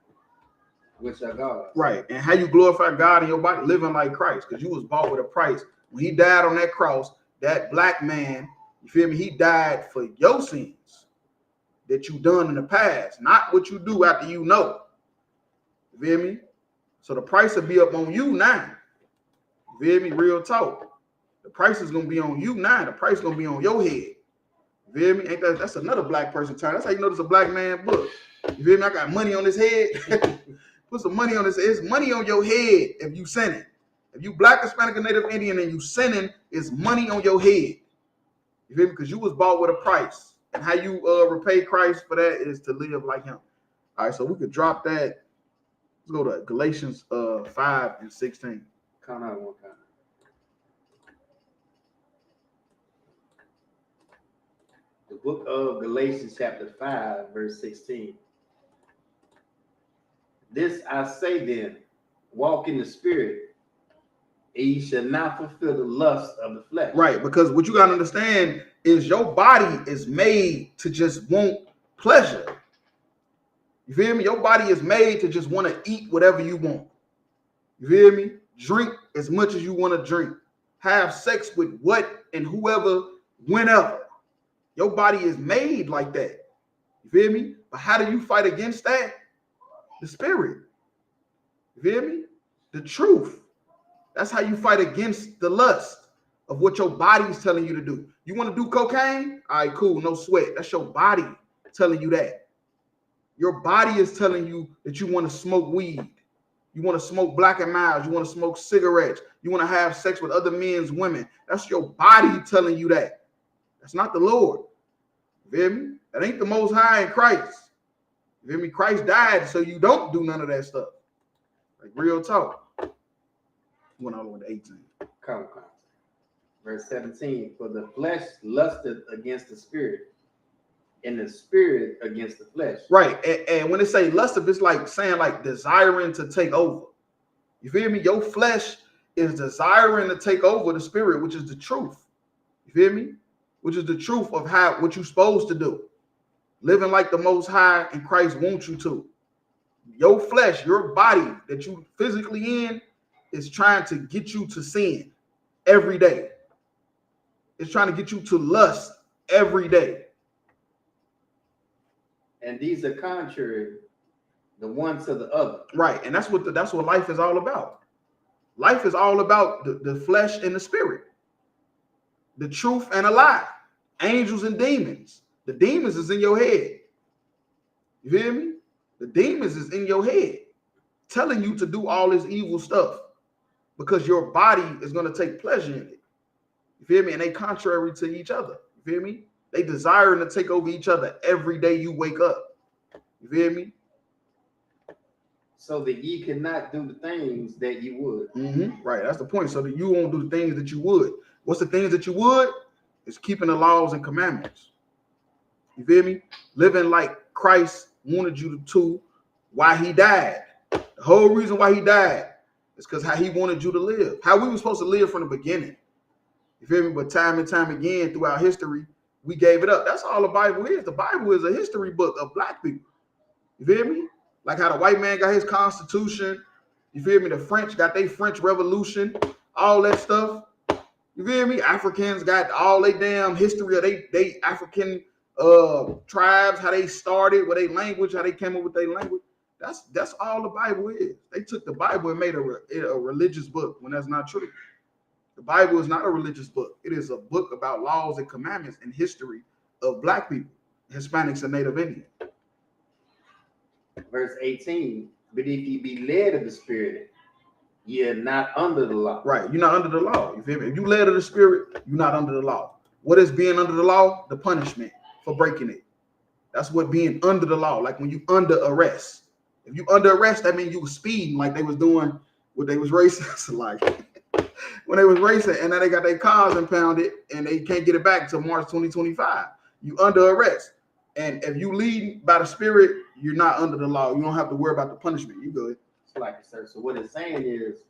O: which are God's.
C: Right. And how you glorify God in your body? Living like Christ. Because you was bought with a price. When he died on that cross, that black man, you feel me? He died for your sins that you done in the past. Not what you do after you know. You feel me? So the price will be up on you now. You feel me? Real talk. The price is gonna be on you now. The price is gonna be on your head. You feel me? Ain't that's another black person turn. That's how you know there's a black man book. You feel me? I got money on his head. Put some money on his head. It's money on your head if you sinning. If you black, Hispanic, or Native Indian and you sinning, it's money on your head. You feel me? Because you was bought with a price. And how you repay Christ for that is to live like him. All right, so we could drop that. Let's go to Galatians 5 and 16.
O: Count out one time. The book of Galatians chapter 5, verse 16. This I say then, walk in the spirit, and ye shall not fulfill the lust of the flesh.
C: Right, because what you got to understand is your body is made to just want pleasure. You feel me? Your body is made to just want to eat whatever you want. You feel me? Drink as much as you want to drink. Have sex with what and whoever, whenever. Your body is made like that. You feel me? But how do you fight against that? The spirit. You feel me? The truth. That's how you fight against the lust of what your body is telling you to do. You want to do cocaine? All right, cool, no sweat. That's your body telling you that. Your body is telling you that you want to smoke weed. You want to smoke Black and Milds. You want to smoke cigarettes. You want to have sex with other men's women. That's your body telling you that. That's not the Lord. You feel me? That ain't the Most High in Christ. You feel me? Christ died so you don't do none of that stuff. Like real talk. Went all the way to 18.
O: Come. Verse 17. For the flesh lusted against the spirit, and the spirit against the flesh.
C: Right. And when they say lust, it's like saying like desiring to take over. You feel me? Your flesh is desiring to take over the spirit, which is the truth. You feel me? Which is the truth of what you're supposed to do. Living like the Most High and Christ wants you to. Your flesh, your body that you physically in is trying to get you to sin every day. It's trying to get you to lust every day.
O: And these are contrary, the one to the other.
C: Right, and that's what life is all about. Life is all about the flesh and the spirit, the truth and a lie, angels and demons. The demons is in your head. You feel me? The demons is in your head, telling you to do all this evil stuff because your body is going to take pleasure in it. You feel me? And they contrary to each other. You feel me? They desiring to take over each other every day you wake up. You feel me?
O: So that ye cannot do the things that you would.
C: Mm-hmm. Right, that's the point. So that you won't do the things that you would. What's the things that you would? It's keeping the laws and commandments. You feel me? Living like Christ wanted you to why he died. The whole reason why he died is because how he wanted you to live. How we were supposed to live from the beginning. You feel me? But time and time again throughout history, we gave it up. That's all the Bible is. The Bible is a history book of black people. You feel me? Like how the white man got his constitution. You feel me? The French got their French Revolution. All that stuff. You feel me? Africans got all their damn history of they African tribes, how they started with their language, how they came up with their language. That's all the Bible is. They took the Bible and made a religious book when that's not true. The Bible is not a religious book. It is a book about laws and commandments and history of black people, Hispanics and Native Indians.
O: Verse 18, but if ye be led of the Spirit, ye are not under the law.
C: Right, you're not under the law. You feel me? If you led of the Spirit, you're not under the law. What is being under the law? The punishment for breaking it. That's what being under the law, like when you under arrest. If you under arrest, that means you was speeding like they was doing what they was racing. Like when they was racing and now they got their cars impounded and they can't get it back until March 2025. You under arrest. And if you lead by the Spirit, you're not under the law. You don't have to worry about the punishment. You good.
O: It's like it, sir. So what it's saying is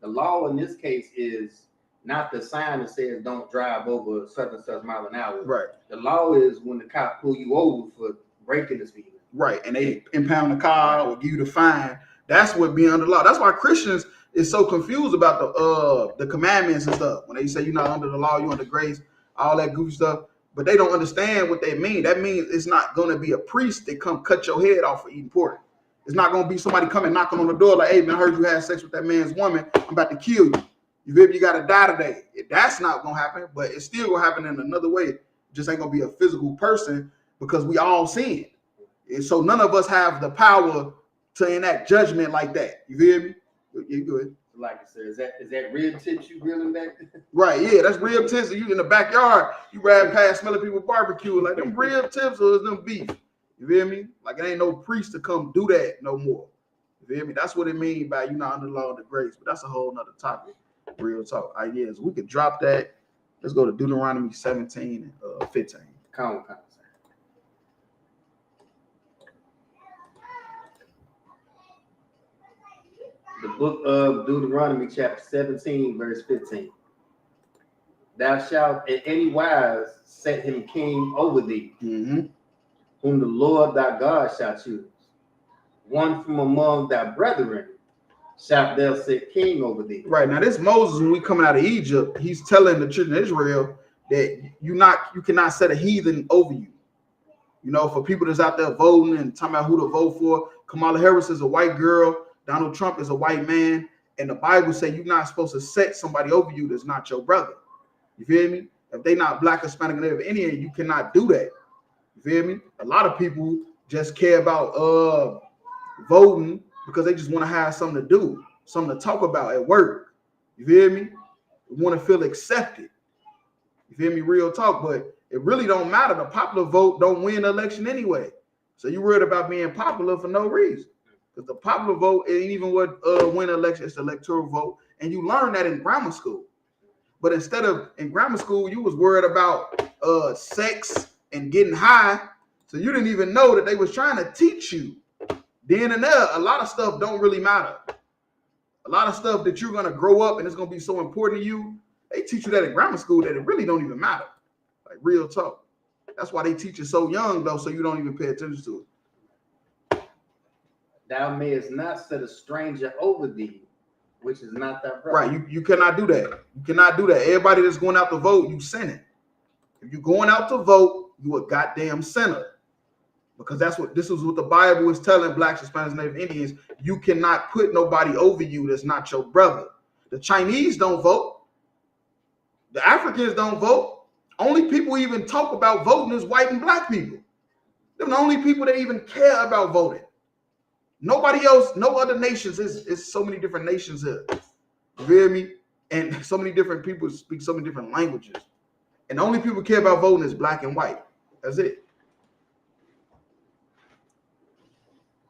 O: the law in this case is not the sign that says don't drive over such and such mile an hour.
C: Right.
O: The law is when the cop pull you over for breaking the speed limit.
C: Right. And they impound the car or give you the fine. That's what being under the law. That's why Christians is so confused about the commandments and stuff. When they say you're not under the law, you're under grace, all that goofy stuff. But they don't understand what they mean. That means it's not going to be a priest that come cut your head off for eating pork. It's not going to be somebody coming knocking on the door like, hey, man, I heard you had sex with that man's woman. I'm about to kill you. You feel me? You got to die today. That's not going to happen, but it's still going to happen in another way. It just ain't going to be a physical person because we all sin. And so none of us have the power to enact judgment like that. You feel me? You good.
O: Like I said, is that rib tips you grilling back?
C: Right, yeah, that's rib tips. You in the backyard, you ride past smelling people barbecue, like them rib tips or is them beef? You feel me? Like it ain't no priest to come do that no more. You feel me? That's what it means by you not under the law of the grace. But that's a whole nother topic. Real talk. Ideas. We could drop that. Let's go to Deuteronomy 17 and 15.
O: Come on. The book of Deuteronomy, chapter 17, verse 15. Thou shalt in any wise set him king over thee, whom the Lord thy God shall choose. One from among thy brethren shalt thou set king over thee.
C: Right, now this Moses, when we coming out of Egypt, he's telling the children of Israel that you cannot set a heathen over you. You know, for people that's out there voting and talking about who to vote for, Kamala Harris is a white girl, Donald Trump is a white man, and the Bible say you're not supposed to set somebody over you that's not your brother. You feel me? If they not black, Hispanic, Native Indian, you cannot do that. You feel me? A lot of people just care about voting because they just want to have something to do, something to talk about at work. You feel me? They want to feel accepted. You feel me? Real talk, but it really don't matter. The popular vote don't win the election anyway. So you worried about being popular for no reason. Because the popular vote ain't even what win an election, it's the electoral vote. And you learn that in grammar school. But instead of in grammar school, you was worried about sex and getting high. So you didn't even know that they was trying to teach you. Then and there, a lot of stuff don't really matter. A lot of stuff that you're going to grow up and it's going to be so important to you, they teach you that in grammar school that it really don't even matter. Like real talk. That's why they teach you so young, though, so you don't even pay attention to it.
O: Thou mayest not set a stranger over thee, which is not thy brother.
C: Right, you cannot do that. You cannot do that. Everybody that's going out to vote, you sinning. If you're going out to vote, you a goddamn sinner. Because this is what the Bible is telling blacks, Hispanics, Native Indians. You cannot put nobody over you that's not your brother. The Chinese don't vote. The Africans don't vote. Only people even talk about voting is white and black people. They're the only people that even care about voting. Nobody else, no other nations. It's so many different nations here. You feel me? And so many different people speak so many different languages. And the only people who care about voting is black and white. That's it.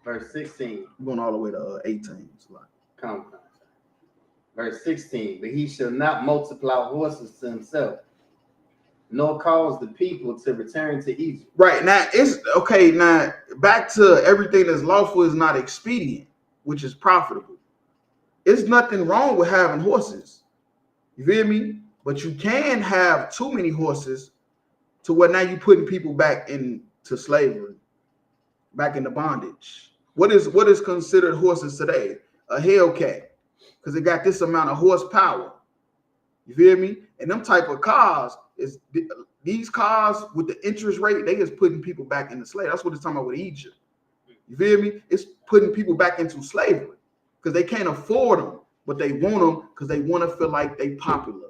O: Verse 16.
C: We're going all the way to 18.
O: Come. Verse 16. But he shall not multiply horses to himself, nor cause the people to return to Egypt.
C: Right, now it's okay. Now back to everything that's lawful is not expedient, which is profitable. It's nothing wrong with having horses. You feel me? But you can have too many horses to where now you're putting people back into slavery, back into bondage. What is considered horses today? A Hellcat, because it got this amount of horsepower. You feel me? And them type of cars is these cars with the interest rate, they is putting people back into slavery. That's what it's talking about with Egypt. You feel me? It's putting people back into slavery because they can't afford them, but they want them because they want to feel like they popular.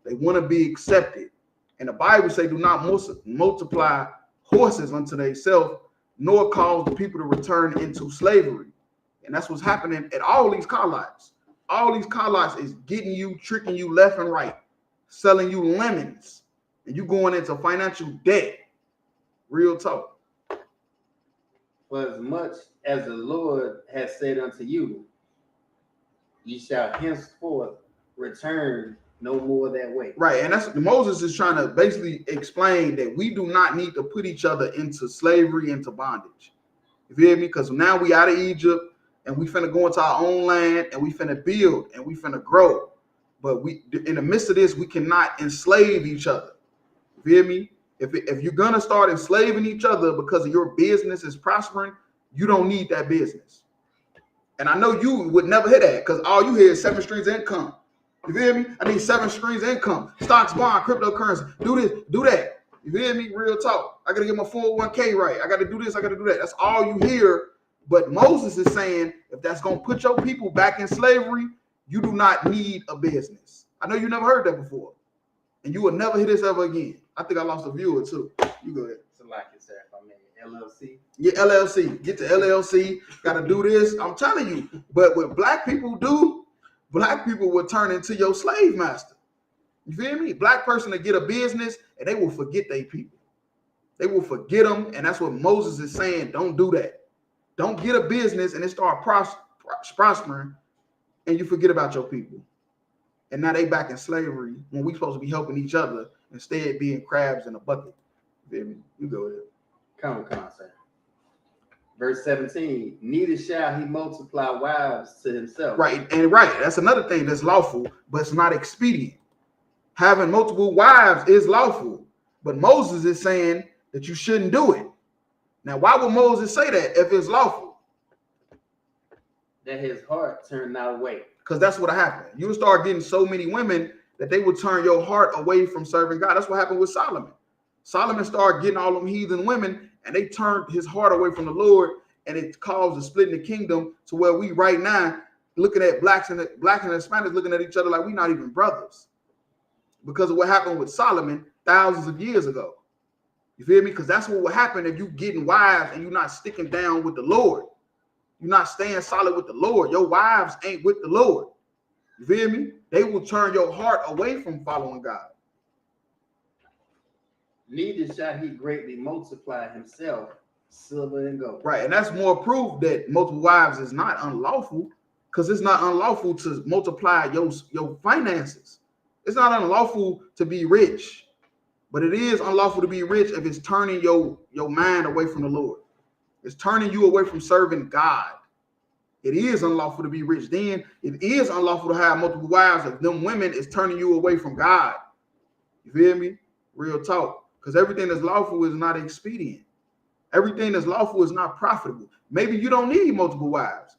C: They want to be accepted. And the Bible say, do not multiply horses unto themselves, nor cause the people to return into slavery. And that's what's happening at all these car lots. All these car lots is getting you, tricking you left and right, selling you lemons, and you going into financial debt. Real talk.
O: For as much as the Lord has said unto you, ye shall henceforth return no more that way.
C: Right, and that's Moses is trying to basically explain that we do not need to put each other into slavery, into bondage. You feel me? Because now we out of Egypt and we finna go into our own land and we finna build and we finna grow. But we, in the midst of this, we cannot enslave each other. You feel me? If you're gonna start enslaving each other because of your business is prospering, you don't need that business. And I know you would never hear that because all you hear is 7 streams of income. You feel me? I need 7 streams of income. Stocks, bond, cryptocurrency. Do this, do that. You feel me? Real talk. I got to get my 401k right. I got to do this. I got to do that. That's all you hear. But Moses is saying, if that's going to put your people back in slavery, you do not need a business. I know you never heard that before. And you will never hear this ever again. I think I lost a viewer too. You go ahead.
O: So like you said, if I mean LLC.
C: Yeah, LLC. Get to LLC. Got to do this. I'm telling you. But what black people do, black people will turn into your slave master. You feel me? Black person to get a business and they will forget their people. They will forget them, and that's what Moses is saying. Don't do that. Don't get a business and it start prospering, and you forget about your people. And now they back in slavery when we supposed to be helping each other instead being crabs in a bucket. You feel me? You go ahead.
O: Come, sir. Verse 17, neither shall he multiply wives to himself.
C: Right, and right. That's another thing that's lawful, but it's not expedient. Having multiple wives is lawful, but Moses is saying that you shouldn't do it. Now, why would Moses say that if it's lawful?
O: That his heart turned not away.
C: Because that's what happened. You start getting so many women that they would turn your heart away from serving God. That's what happened with Solomon. Solomon started getting all them heathen women, and they turned his heart away from the Lord, and it caused a split in the kingdom to where we right now looking at blacks and Hispanics looking at each other like we're not even brothers because of what happened with Solomon thousands of years ago. You feel me? Because that's what will happen if you getting wives and you're not sticking down with the Lord. You're not staying solid with the Lord. Your wives ain't with the Lord. You feel me? They will turn your heart away from following God.
O: Neither shall he greatly multiply himself silver and gold.
C: Right, and that's more proof that multiple wives is not unlawful, because it's not unlawful to multiply your finances. It's not unlawful to be rich, but it is unlawful to be rich if it's turning your mind away from the Lord. It's turning you away from serving God. It is unlawful to be rich. Then it is unlawful to have multiple wives if them women is turning you away from God. You feel me? Real talk. Because everything that's lawful is not expedient. Everything that's lawful is not profitable. Maybe you don't need multiple wives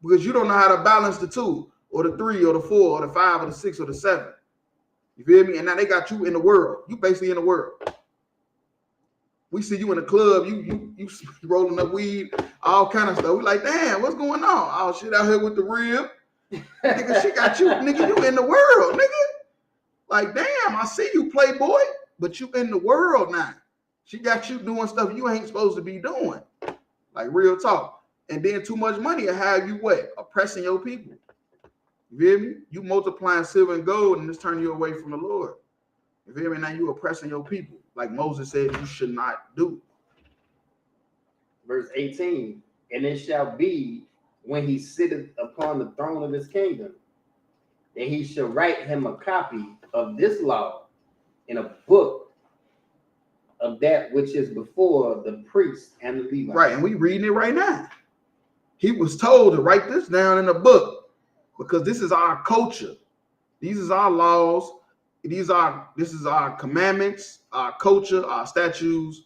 C: because you don't know how to balance the 2 or the 3 or the 4 or the 5 or the 6 or the 7. You feel me? And now they got you in the world. You basically in the world. We see you in the club, you rolling up weed, all kind of stuff. We like, damn, what's going on? Oh, shit out here with the rib. Nigga, she got you, nigga, you in the world, nigga. Like, damn, I see you, playboy, but you in the world now. She got you doing stuff you ain't supposed to be doing. Like, real talk. And then too much money will have you what? Oppressing your people. You feel me? You multiplying silver and gold and it's turning you away from the Lord. You feel me? Now you oppressing your people. Like Moses said you should not do.
O: Verse 18, and it shall be when he sitteth upon the throne of his kingdom, that he shall write him a copy of this law in a book of that which is before the priests and the Levites.
C: Right, and we reading it right now. He was told to write this down in a book because this is our culture. These is our laws. This is our commandments, our culture, our statutes.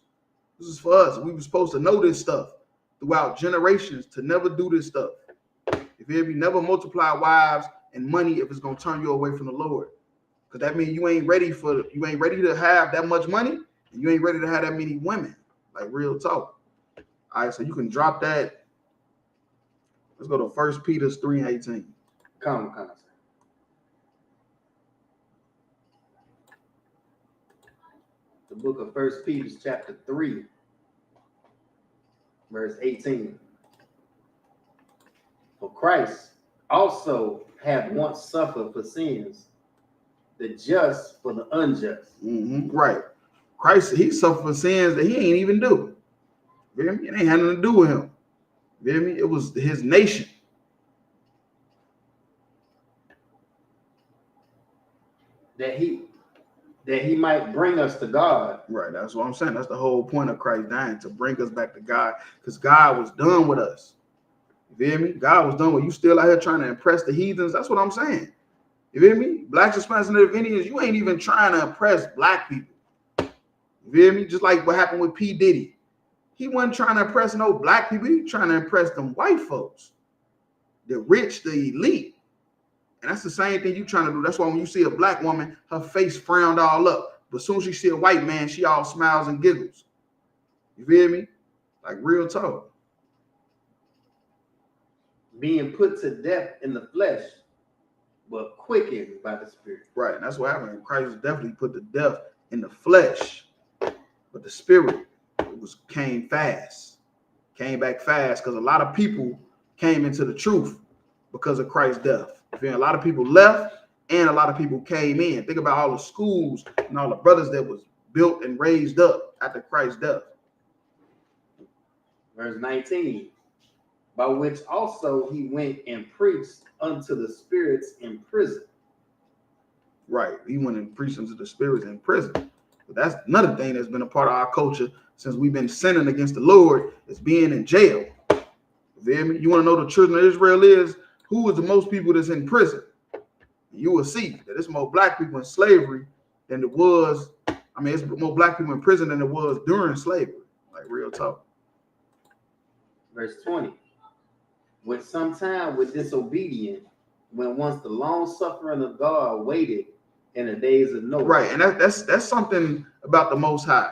C: This is for us. We were supposed to know this stuff throughout generations to never do this stuff. If you hear me, never multiply wives and money if it's gonna turn you away from the Lord. Because that means you ain't ready to have that much money and you ain't ready to have that many women. Like real talk. All right, so you can drop that. Let's go to 1 Peter 3:18.
O: Come. The book of 1 Peter chapter 3, verse 18. For Christ also had once suffered for sins, the just for the unjust.
C: Right. Christ, he suffered for sins that he ain't even do. You feel me? It ain't had nothing to do with him. You feel me? It was his nation.
O: That he might bring us to God.
C: Right, that's what I'm saying. That's the whole point of Christ dying, to bring us back to God, because God was done with us. You feel me? God was done with you. Still out here trying to impress the heathens. That's what I'm saying. You feel me? Blacks, Hispanics, and Native Indians, you ain't even trying to impress black people. You feel me? Just like what happened with P. Diddy. He wasn't trying to impress no black people. He was trying to impress them white folks. The rich, the elite. And that's the same thing you trying to do. That's why when you see a black woman, her face frowned all up. But as soon as she see a white man, she all smiles and giggles. You feel me? Like real talk.
O: Being put to death in the flesh, but quickened by the Spirit.
C: Right, and that's what happened. Christ definitely put to death in the flesh, but the Spirit came back fast, because a lot of people came into the truth because of Christ's death. You feel me? A lot of people left and a lot of people came in. Think about all the schools and all the brothers that was built and raised up after Christ's death.
O: Verse 19, by which also he went and preached unto the spirits in prison.
C: Right. He went and preached unto the spirits in prison. But that's another thing that's been a part of our culture since we've been sinning against the Lord, is being in jail. You feel me? You want to know the children of Israel is? Who is the most people that's in prison? You will see that there's more black people in slavery than it was. I mean, it's more black people in prison than it was during slavery. Like, real talk.
O: Verse 20, with some time with disobedient, when once the long suffering of God waited in the days of Noah.
C: Right, and that's something about the Most High.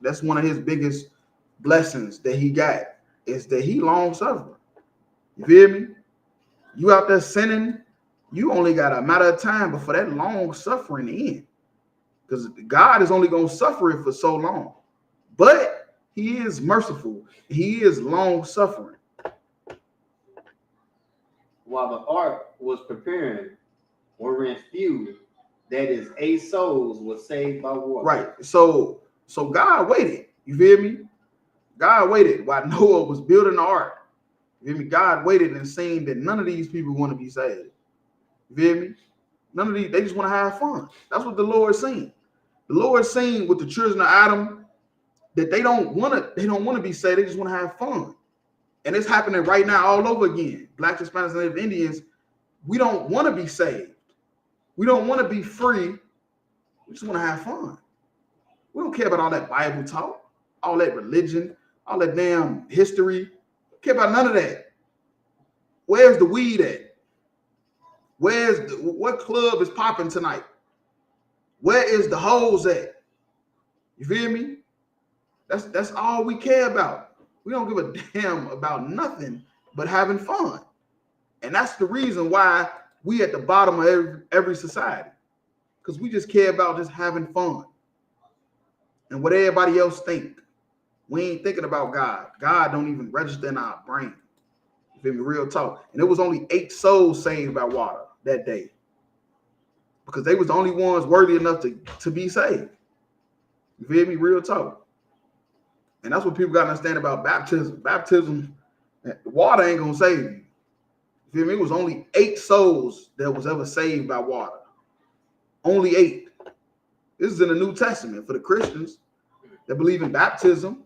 C: That's one of his biggest blessings that he got, is that he long suffering. You feel me? You out there sinning, you only got a matter of time before that long suffering end. Because God is only going to suffer it for so long. But he is merciful. He is long suffering.
O: While the ark was preparing, wherein few, that is 8 souls, were saved by water.
C: Right. So God waited. You feel me? God waited while Noah was building the ark. You feel me? God waited and seen that none of these people want to be saved. You feel me? None of these, they just want to have fun. That's what the Lord seen. The Lord seen with the children of Adam that they don't want to be saved. They just want to have fun. And it's happening right now all over again. Blacks, Hispanics, and Native Indians, we don't want to be saved. We don't want to be free. We just want to have fun. We don't care about all that Bible talk, all that religion, all that damn history. We don't care about none of that. Where's the weed at? What club is popping tonight? Where is the hoes at? You feel me? That's all we care about. We don't give a damn about nothing but having fun. And that's the reason why we at the bottom of every society. Because we just care about just having fun. And what everybody else think. We ain't thinking about God. God don't even register in our brain. You feel me? Real talk. And it was only 8 souls saved by water that day. Because they was the only ones worthy enough to be saved. You feel me? Real talk. And that's what people got to understand about baptism. Baptism, water ain't going to save you. You feel me? It was only 8 souls that was ever saved by water. Only 8. This is in the New Testament for the Christians that believe in baptism.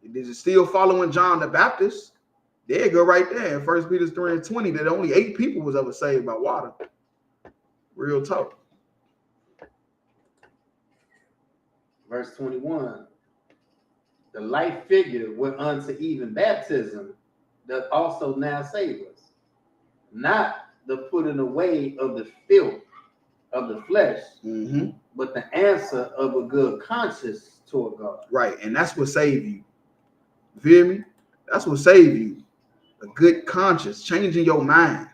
C: They're still following John the Baptist. There you go right there in 1 Peter 3:20 that only 8 people was ever saved by water. Real talk.
O: Verse 21. The life figure went unto even baptism that also now save us. Not the putting away of the filth of the flesh, but the answer of a good conscience toward God.
C: Right, and that's what saved you. You feel me? That's what saved you. A good conscience, changing your mind.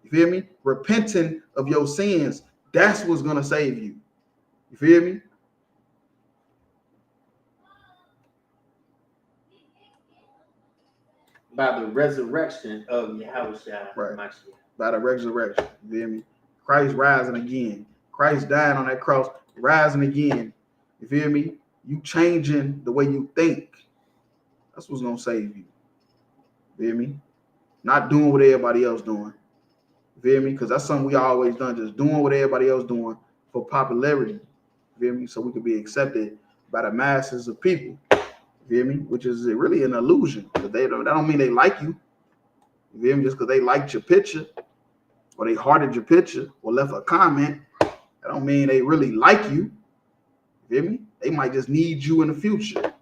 C: You feel me? Repenting of your sins. That's what's going to save you. You feel me?
O: By the resurrection of Yahushua.
C: Right. By the resurrection. You feel me? Christ rising again. Christ dying on that cross, rising again. You feel me? You changing the way you think. That's what's going to save you. You feel me? Not doing what everybody else doing. You feel me? Because that's something we always done, just doing what everybody else doing for popularity. You feel me? So we could be accepted by the masses of people. You feel me? Which is really an illusion. Because that don't mean they like you. You feel me? Just because they liked your picture or they hearted your picture or left a comment, that don't mean they really like you. You feel me? They might just need you in the future.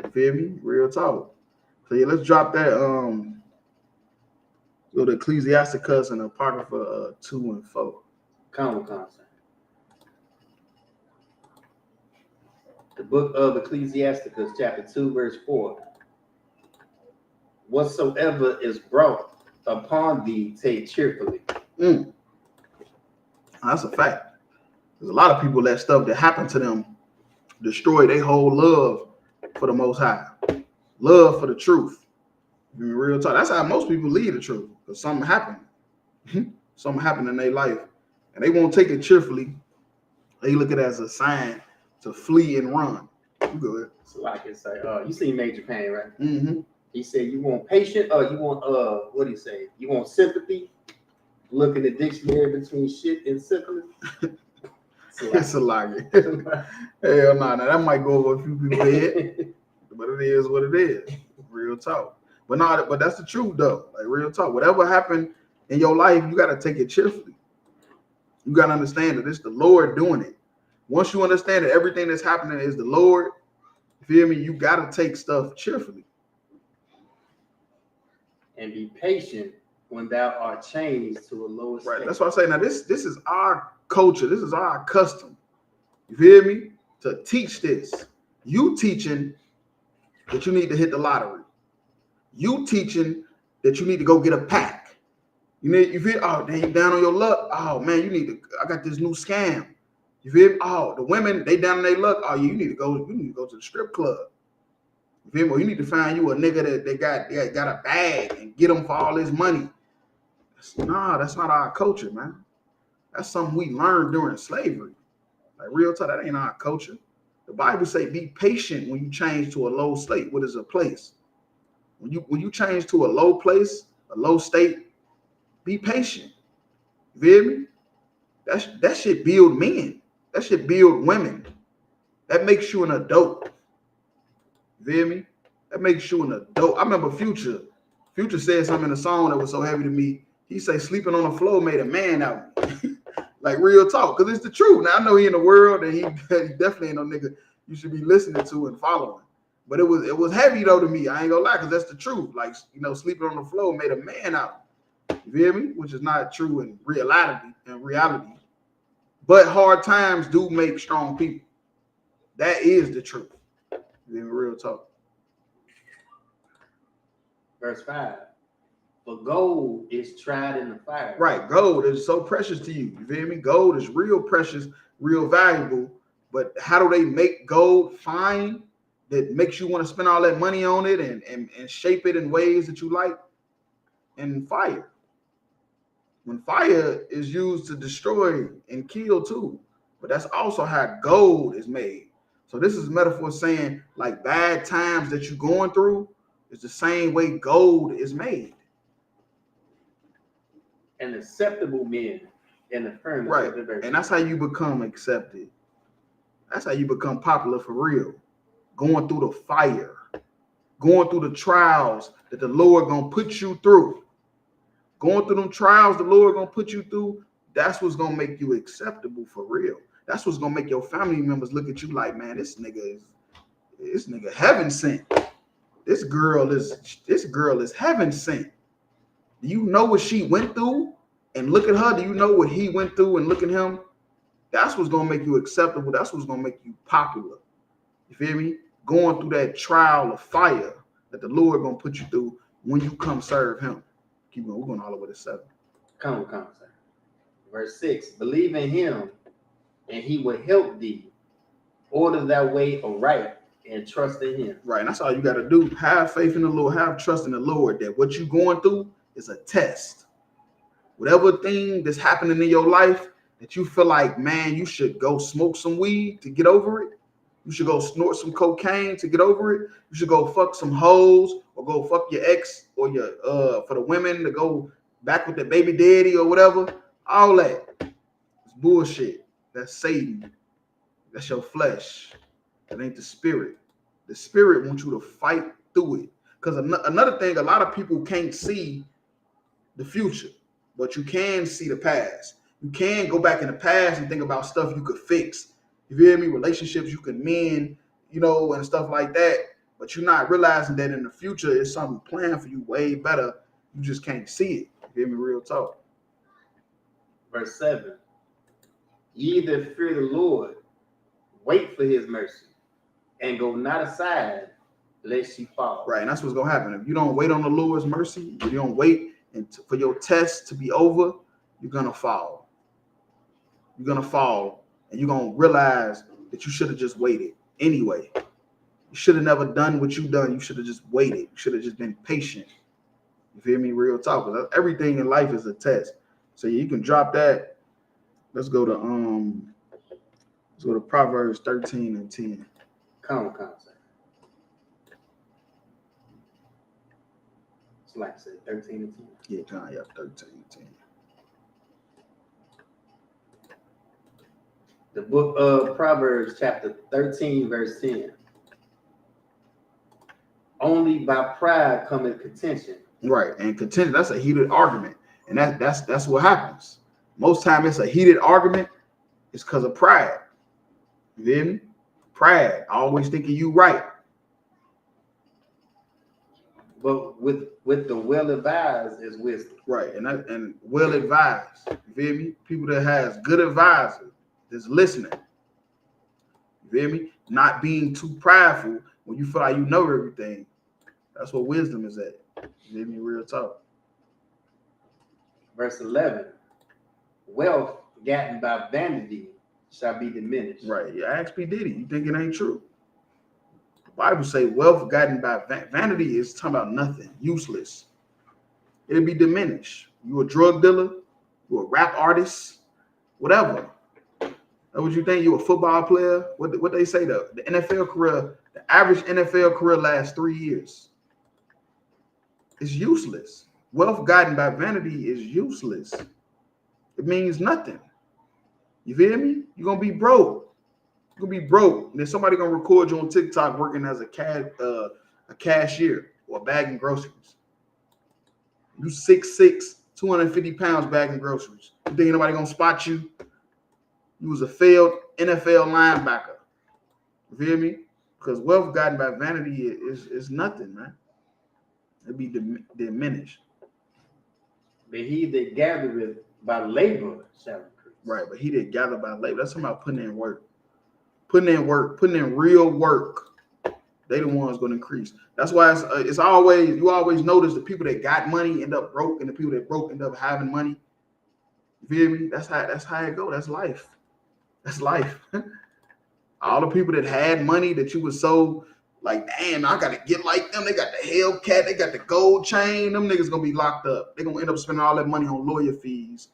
C: You feel me? Real talk. So yeah, let's drop that. Go to Ecclesiasticus and Apocrypha 2 and 4.
O: Concept. The book of Ecclesiasticus, chapter 2, verse 4. Whatsoever is brought upon thee, take cheerfully.
C: That's a fact. There's a lot of people that stuff that happened to them destroy their whole love for the Most High, love for the truth. Real talk. That's how most people leave the truth, because something happened. something happened in their life, and they won't take it cheerfully. They look at it as a sign to flee and run. You good?
O: So like it's like, you seen Major Pain, right?
C: Mm-hmm.
O: He said you want patient, you want what do you say? You want sympathy? Look in the dictionary between shit and syphilis.
C: It's a lie. Hell no, that might go over a few people's head, but it is what it is. Real talk. But that's the truth though. Like real talk. Whatever happened in your life, you gotta take it cheerfully. You gotta understand that it's the Lord doing it. Once you understand that everything that's happening is the Lord, you feel me? You gotta take stuff cheerfully.
O: And be patient when thou art changed to a lower state.
C: Right. That's why I say now this is our culture. This is our custom. You feel me? To teach this. You teaching that you need to hit the lottery. You teaching that you need to go get a pack. You feel, oh, damn, you down on your luck. Oh man, I got this new scam. You feel me? Oh, the women, they down on their luck. Oh, you need to go to the strip club. You feel me? Or you need to find you a nigga that got a bag and get him for all his money. That's not our culture, man. That's something we learned during slavery. Like real talk, that ain't our culture. The Bible say be patient when you change to a low state. What is a place? When you change to a low place, a low state, be patient. You feel me? That shit build men. That shit build women. That makes you an adult. You feel me? That makes you an adult. I remember Future said something in the song that was so heavy to me. He say sleeping on the floor made a man out of me. Like real talk, because it's the truth. Now I know he in the world and he definitely ain't no nigga you should be listening to and following. But it was heavy though to me. I ain't gonna lie, because that's the truth. Like, sleeping on the floor made a man out of me. You feel me? Which is not true in reality. But hard times do make strong people. That is the truth. You feel me? Real talk.
O: Verse 5. For gold is tried in the fire.
C: Right. Gold is so precious to you. You feel me? Gold is real precious, real valuable. But how do they make gold fine that makes you want to spend all that money on it and shape it in ways that you like? And fire. When fire is used to destroy and kill too. But that's also how gold is made. So this is a metaphor saying like bad times that you're going through is the same way gold is made.
O: And acceptable men in the furnace.
C: Right. And that's how you become accepted. That's how you become popular for real. Going through the fire. Going through the trials that the Lord gonna put you through. Going through them trials the Lord gonna put you through, that's what's gonna make you acceptable for real. That's what's gonna make your family members look at you like, man, this nigga heaven sent. This girl is heaven sent. Do you know what she went through? And look at her. Do you know what he went through? And look at him. That's what's gonna make you acceptable. That's what's gonna make you popular. You feel me? Going through that trial of fire that the Lord gonna put you through when you come serve him. Keep going. We're going all the way to 7.
O: Come, sir. Verse 6. Believe in him, and he will help thee. Order thy way aright, and trust in him.
C: Right. And that's all you got to do. Have faith in the Lord. Have trust in the Lord that what you're going through is a test. Whatever thing that's happening in your life that you feel like, man, you should go smoke some weed to get over it. You should go snort some cocaine to get over it. You should go fuck some hoes or go fuck your ex or your for the women to go back with their baby daddy or whatever. All that. It's bullshit. That's Satan. That's your flesh. That ain't the spirit. The spirit wants you to fight through it. Because another thing, a lot of people can't see the future, but you can see the past. You can go back in the past and think about stuff you could fix. You feel me? Relationships you can mend, and stuff like that. But you're not realizing that in the future is something planned for you way better. You just can't see it. You feel me? Real talk.
O: Verse 7. Ye that fear the Lord, wait for his mercy, and go not aside, lest ye fall.
C: Right, and that's what's gonna happen. If you don't wait on the Lord's mercy, if you don't wait for your test to be over, you're gonna fall. You're gonna fall, and you're gonna realize that you should have just waited anyway. You should have never done what you done. You should have just waited. You should have just been patient. You feel me? Real talk. Everything in life is a test. So you can drop that. Let's go to Proverbs 13 and 10.
O: Come, sir. It's like I said, 13 and 10.
C: Yeah, 13 and 10.
O: The book of Proverbs, chapter 13, verse 10. Only by pride cometh contention.
C: Right, and contention, that's a heated argument. And that's what happens. Most time it's a heated argument. It's because of pride. You feel me? Pride, always thinking you right.
O: But with the well advised is wisdom.
C: Right, and well advised. You feel me? People that has good advisors that's listening. You feel me? Not being too prideful when you feel like you know everything. That's what wisdom is at. You feel me? Real talk.
O: Verse 11. Wealth gotten by vanity shall be diminished.
C: Right. Yeah, ask P. Diddy. You think it ain't true? The Bible say wealth gotten by vanity is talking about nothing, useless. It'll be diminished. You a drug dealer, you a rap artist, whatever. That's what you think? You a football player? What they say, the NFL career, the average NFL career lasts 3 years. It's useless. Wealth gotten by vanity is useless. It means nothing. You feel me? You're gonna be broke. You're gonna be broke. And then somebody gonna record you on TikTok working as a cashier or bagging groceries. You 6'6", 250 pounds bagging groceries. You think anybody gonna spot you? You was a failed NFL linebacker. You feel me? Because wealth gotten by vanity is nothing, man. It'd be diminished.
O: But he that gathereth by labor shall increase.
C: Right, but he that gather by labor. That's about putting in work. Putting in real work. They the ones going to increase. That's why it's always, you always notice the people that got money end up broke, and the people that broke end up having money. You feel me? That's how it go. That's life. That's life. All the people that had money that you was so like, damn, I gotta get like them. They got the Hellcat, they got the gold chain. Them niggas gonna be locked up. They gonna end up spending all that money on lawyer fees,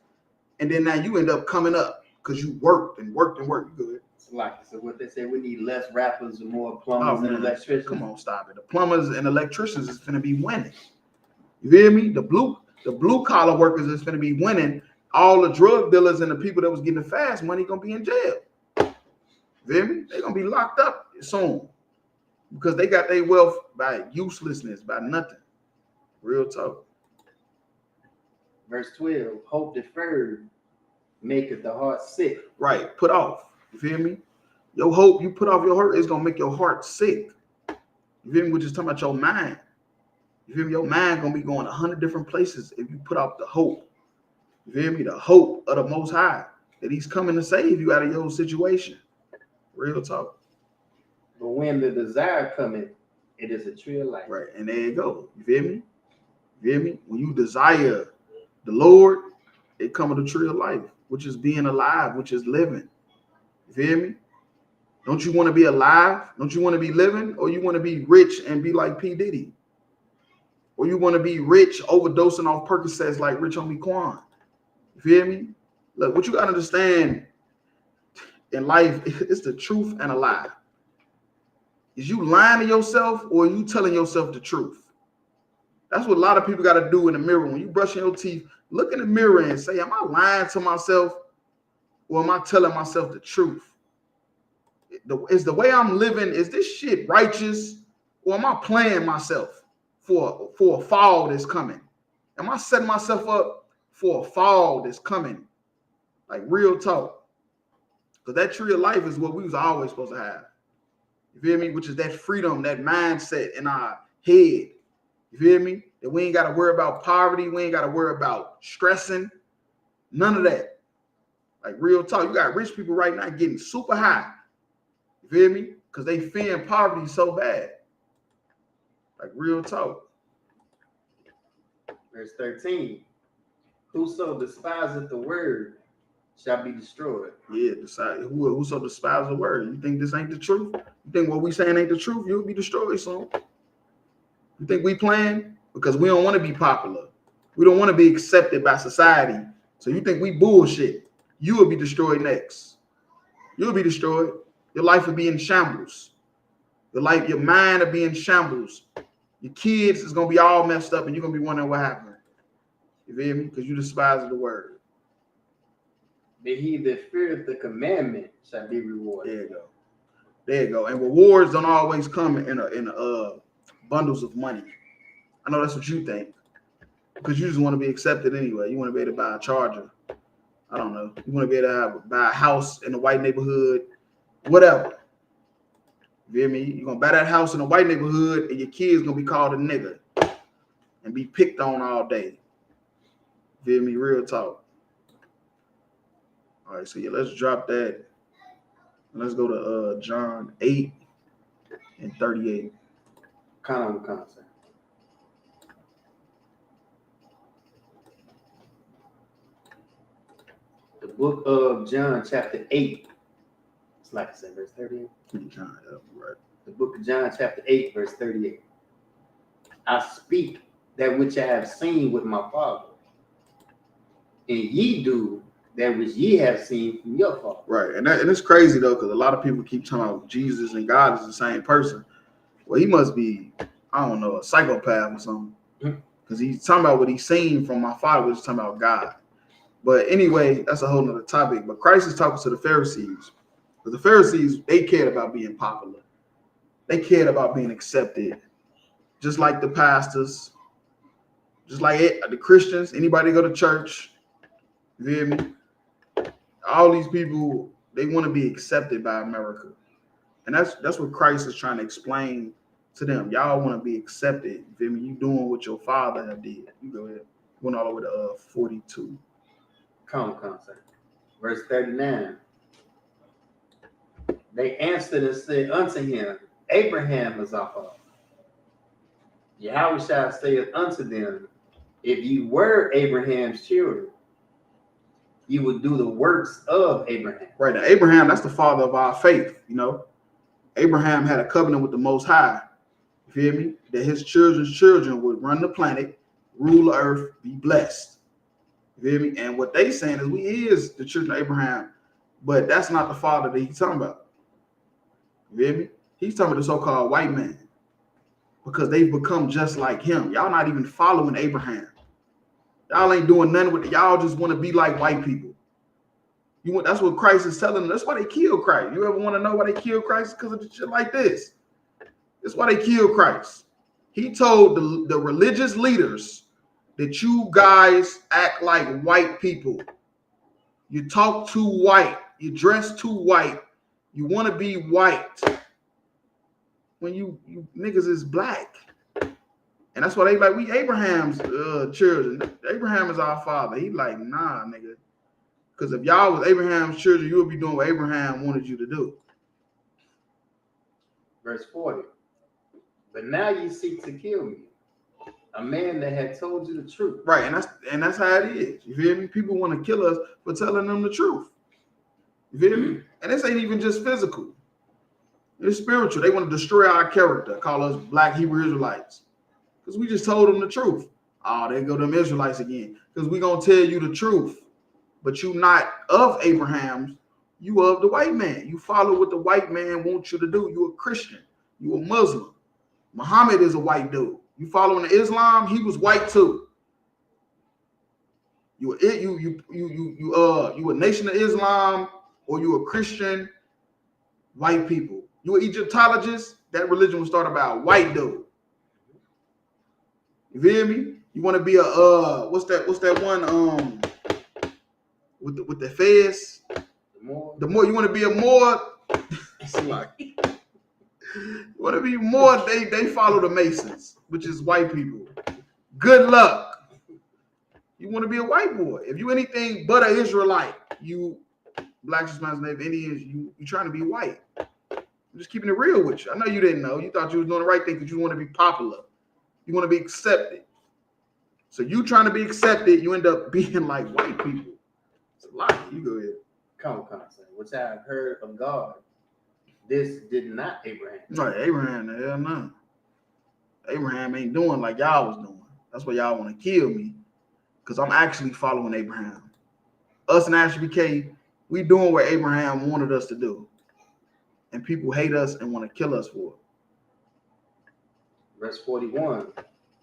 C: and then now you end up coming up because you worked and worked and worked. Good.
O: So what they say, we need less rappers and more plumbers and electricians.
C: Come on, stop it. The plumbers and electricians is gonna be winning. You feel me? The blue collar workers is gonna be winning. All the drug dealers and the people that was getting the fast money gonna be in jail. You feel me? They're gonna be locked up soon because they got their wealth by uselessness, by nothing. Real talk.
O: Verse 12, hope deferred maketh the heart sick.
C: Right, put off. You feel me? Your hope, you put off your hurt, it's gonna make your heart sick. You feel me? We're just talking about your mind. You feel me? Your mind gonna be going 100 different places if you put off the hope. You feel me? The hope of the Most High that He's coming to save you out of your situation. Real talk.
O: But when the desire cometh, it is a tree of life.
C: Right, and there you go. You feel me? You feel me? When you desire the Lord, it comes with a tree of life, which is being alive, which is living. You feel me? Don't you want to be alive? Don't you want to be living? Or you want to be rich and be like P. Diddy? Or you want to be rich overdosing off Percocets like Rich Homie Quan? You feel me? Look, what you got to understand in life is the truth and a lie. Is you lying to yourself or are you telling yourself the truth? That's what a lot of people got to do in the mirror. When you brushing your teeth, look in the mirror and say, am I lying to myself or am I telling myself the truth? Is the way I'm living, is this shit righteous or am I playing myself for a fall that's coming? Am I setting myself up for a fall that's coming? Like real talk. Because that tree of life is what we was always supposed to have. You feel me? Which is that freedom, that mindset in our head. You feel me? That we ain't got to worry about poverty. We ain't got to worry about stressing. None of that. Like real talk. You got rich people right now getting super high. You feel me? Because they fearing poverty so bad. Like real talk.
O: Verse 13. Whoso despiseth the word shall be destroyed.
C: Yeah, whoso despises the word. You think this ain't the truth? You think what we saying ain't the truth? You'll be destroyed soon. You think we playing? Because we don't want to be popular. We don't want to be accepted by society So you think we bullshit? You will be destroyed next. You'll be destroyed. Your life will be in shambles. Your mind will be in shambles. Your kids is gonna be all messed up, and you're gonna be wondering what happened. You feel me? Because you despise the word.
O: But he that feareth the commandment shall be rewarded.
C: There you go. There you go. And rewards don't always come in bundles of money. I know that's what you think, because you just want to be accepted anyway. You want to be able to buy a charger. I don't know. You want to be able to buy a house in a white neighborhood, whatever. You feel me? You're gonna buy that house in a white neighborhood, and your kids gonna be called a nigga and be picked on all day. You feel me? Real talk. All right, so yeah, let's drop that. Let's go to John 8 and 38.
O: Concept. The book of John, chapter 8. It's like I said, verse 38.
C: John, right.
O: The book of John, chapter 8, verse 38. I speak that which I have seen with my Father, and ye do that which ye have seen from your Father.
C: Right, and it's crazy though, because a lot of people keep talking about Jesus and God is the same person. Well, he must be, I don't know, a psychopath or something, because he's talking about what he's seen from my Father, which is talking about God. But anyway, that's a whole nother topic. But Christ is talking to the Pharisees, because the Pharisees, they cared about being popular. They cared about being accepted, just like the pastors, just like the Christians. Anybody go to church, you hear me? All these people, they want to be accepted by America. And that's what Christ is trying to explain to them. Y'all want to be accepted. You feel me? You doing what your father did. You go ahead. Went all the way to 42.
O: Concept. Verse 39. They answered and said unto him, Abraham is our father. Yahweh shall say unto them, if you were Abraham's children, you would do the works of Abraham.
C: Right. Now, Abraham, that's the father of our faith, you know. Abraham had a covenant with the Most High. You feel me? That his children's children would run the planet, rule the earth, be blessed. You feel me? And what they saying is we is the children of Abraham, but that's not the father that he's talking about. You feel me? He's talking about the so-called white man, because they've become just like him. Y'all not even following Abraham. Y'all ain't doing nothing with it. Y'all just want to be like white people. That's what Christ is telling them. That's why they killed Christ. You ever want to know why they killed Christ? Because of shit like this. That's why they killed Christ. He told the religious leaders that you guys act like white people. You talk too white. You dress too white. You want to be white when you niggas is black. And that's why they like, we Abraham's children. Abraham is our father. He like, nah, nigga. Because if y'all was Abraham's children, you would be doing what Abraham wanted you to do.
O: Verse 40. But now you seek to kill me, a man that had told you the truth.
C: Right, and that's how it is. You feel me? People want to kill us for telling them the truth. You feel me? And this ain't even just physical. It's spiritual. They want to destroy our character, call us black Hebrew Israelites. Because we just told them the truth. Oh, there go them Israelites again. Because we going to tell you the truth. But you not of Abraham's, you of the white man. You follow what the white man wants you to do. You a Christian. You a Muslim. Muhammad is a white dude. You following the Islam, he was white too. You a nation of Islam, or you a Christian, white people. You an Egyptologist, that religion was started by a white dude. You feel me? You want to be a what's that one with the fez? The more you want to be a more you want to be more, they follow the Masons, which is white people. Good luck. You want to be a white boy. If you anything but an Israelite, you Black Hispanics, Native Indians, you trying to be white. I'm just keeping it real with you. I know you didn't know. You thought you was doing the right thing because you want to be popular. You want to be accepted. So you trying to be accepted, you end up being like white people. It's a lot. You go ahead.
O: Concept, which I have heard of God. This did not Abraham.
C: Right, Abraham, hell no. Abraham ain't doing like y'all was doing. That's why y'all want to kill me, because I'm actually following Abraham. us and ISUPK, we doing what Abraham wanted us to do. And people hate us and want to kill us for it.
O: Verse 41.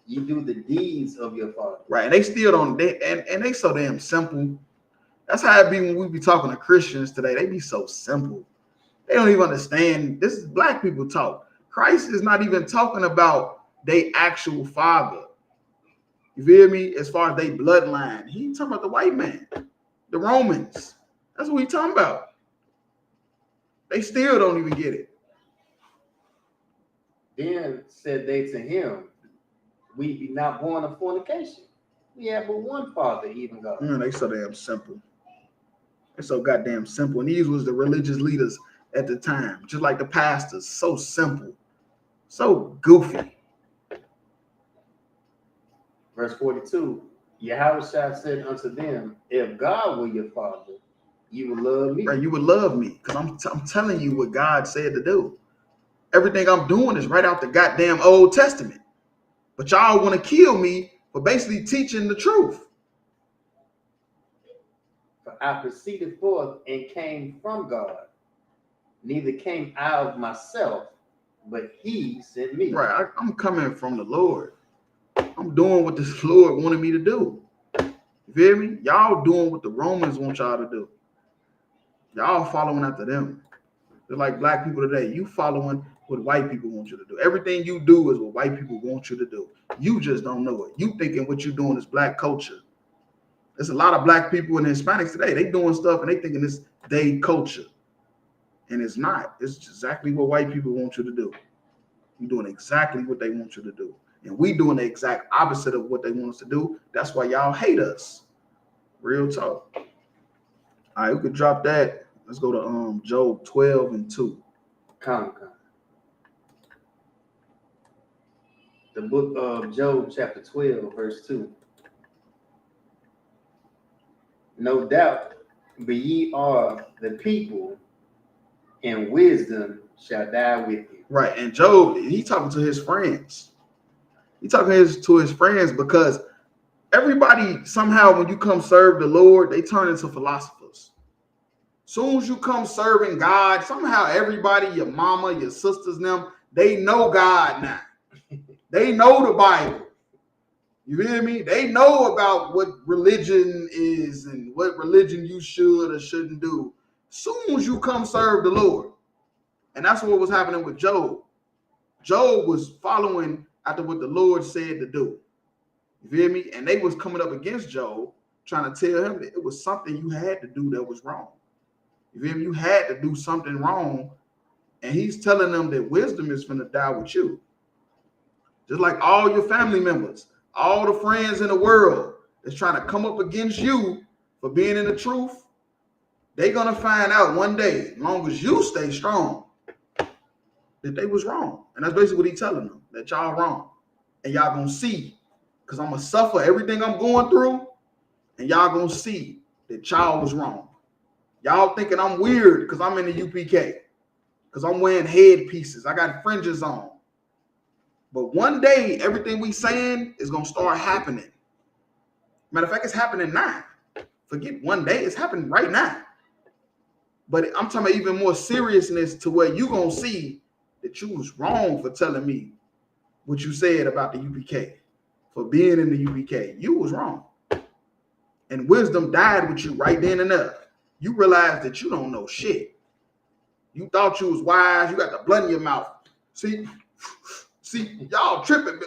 O: You do the deeds of your father.
C: Right. And they still don't, and they so damn simple. That's how it be when we be talking to Christians today. They be so simple. They don't even understand. This is black people talk. Christ is not even talking about their actual father. You feel me? As far as their bloodline. He ain't talking about the white man, the Romans. That's what he talking about. They still don't even get it.
O: Then said they to him, we be not born of fornication. We have but one father, even God.
C: They so damn simple. They're so goddamn simple. And these was the religious leaders at the time, just like the pastors. So simple, so goofy.
O: Verse 42. Yahushua said unto them, if God were your father, you would love me.
C: Right, you would love me, because I'm telling you what God said to do. Everything I'm doing is right out the goddamn Old Testament. But y'all want to kill me for basically teaching the truth.
O: For I proceeded forth and came from God. Neither came I of myself, but he sent me.
C: Right, I'm coming from the Lord. I'm doing what the Lord wanted me to do. You feel me? Y'all doing what the Romans want y'all to do. Y'all following after them. They're like black people today. You following what white people want you to do. Everything you do is what white people want you to do. You just don't know it. You thinking what you're doing is black culture. There's a lot of black people and Hispanics today. They doing stuff and they thinking it's their culture. And it's not. It's exactly what white people want you to do. You're doing exactly what they want you to do. And we doing the exact opposite of what they want us to do. That's why y'all hate us. Real talk. All right, we could drop that. Let's go to Job 12 and 2.
O: Come. The book of Job, chapter 12, verse 2. No doubt, but ye are the people, and wisdom shall die with you.
C: Right, and Job, he talking to his friends. He talking to his friends because everybody somehow, when you come serve the Lord, they turn into philosophers. Soon as you come serving God, somehow everybody, your mama, your sisters, them, they know God now. They know the Bible. You hear me? They know about what religion is and what religion you should or shouldn't do. Soon as you come serve the Lord. And that's what was happening with Job. Job was following after what the Lord said to do. You feel me? And they was coming up against Job, trying to tell him that it was something you had to do that was wrong. You feel me? You had to do something wrong. And he's telling them that wisdom is going to die with you. Just like all your family members, all the friends in the world that's trying to come up against you for being in the truth, they're going to find out one day, as long as you stay strong, that they was wrong. And that's basically what he's telling them, that y'all wrong. And y'all going to see, because I'm going to suffer everything I'm going through, and y'all going to see that y'all was wrong. Y'all thinking I'm weird because I'm in the UPK, because I'm wearing headpieces. I got fringes on. But one day, everything we saying is going to start happening. Matter of fact, it's happening now. Forget one day. It's happening right now. But I'm talking about even more seriousness to where you're going to see that you was wrong for telling me what you said about the UPK, for being in the UPK. You was wrong. And wisdom died with you right then and there. You realized that you don't know shit. You thought you was wise. You got the blood in your mouth. See, y'all tripping,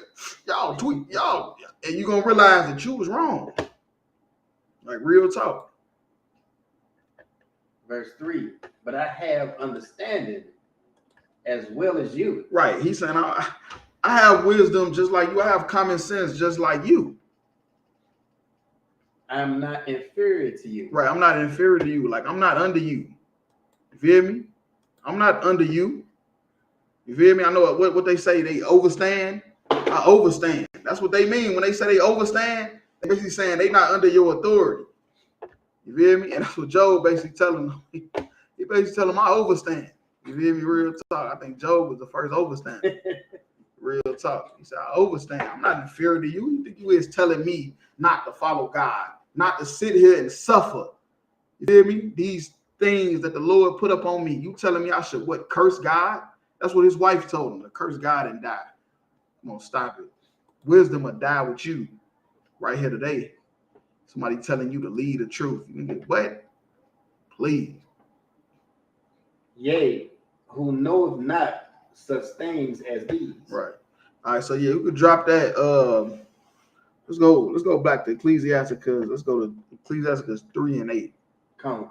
C: y'all tweet, y'all, and you're going to realize that you was wrong. Like real talk.
O: Verse 3, but I have understanding as well as you.
C: Right. He's saying, I have wisdom just like you. I have common sense just like you.
O: I'm not inferior to you.
C: Right. I'm not inferior to you. Like, I'm not under you. You feel me? I'm not under you. You feel me? I know what they say. They overstand. I overstand. That's what they mean when they say they overstand. They're basically saying they not under your authority. You feel me? And that's what Job basically telling them. He basically telling them I overstand. You feel me? Real talk. I think Job was the first overstand. Real talk. He said, I overstand. I'm not inferior to you. You think you is telling me not to follow God, not to sit here and suffer You feel me? These things that the Lord put up on me. You telling me I should what? Curse God? That's what his wife told him, to curse God and die. Come on, stop it. Wisdom will die with you right here today. Somebody telling you to lead the truth. You get what? Please.
O: Yea, who knoweth not such things as these.
C: Right. All right, so yeah, we could drop that. Let's go back to Ecclesiasticus. Let's go to Ecclesiasticus 3 and 8.
O: Come.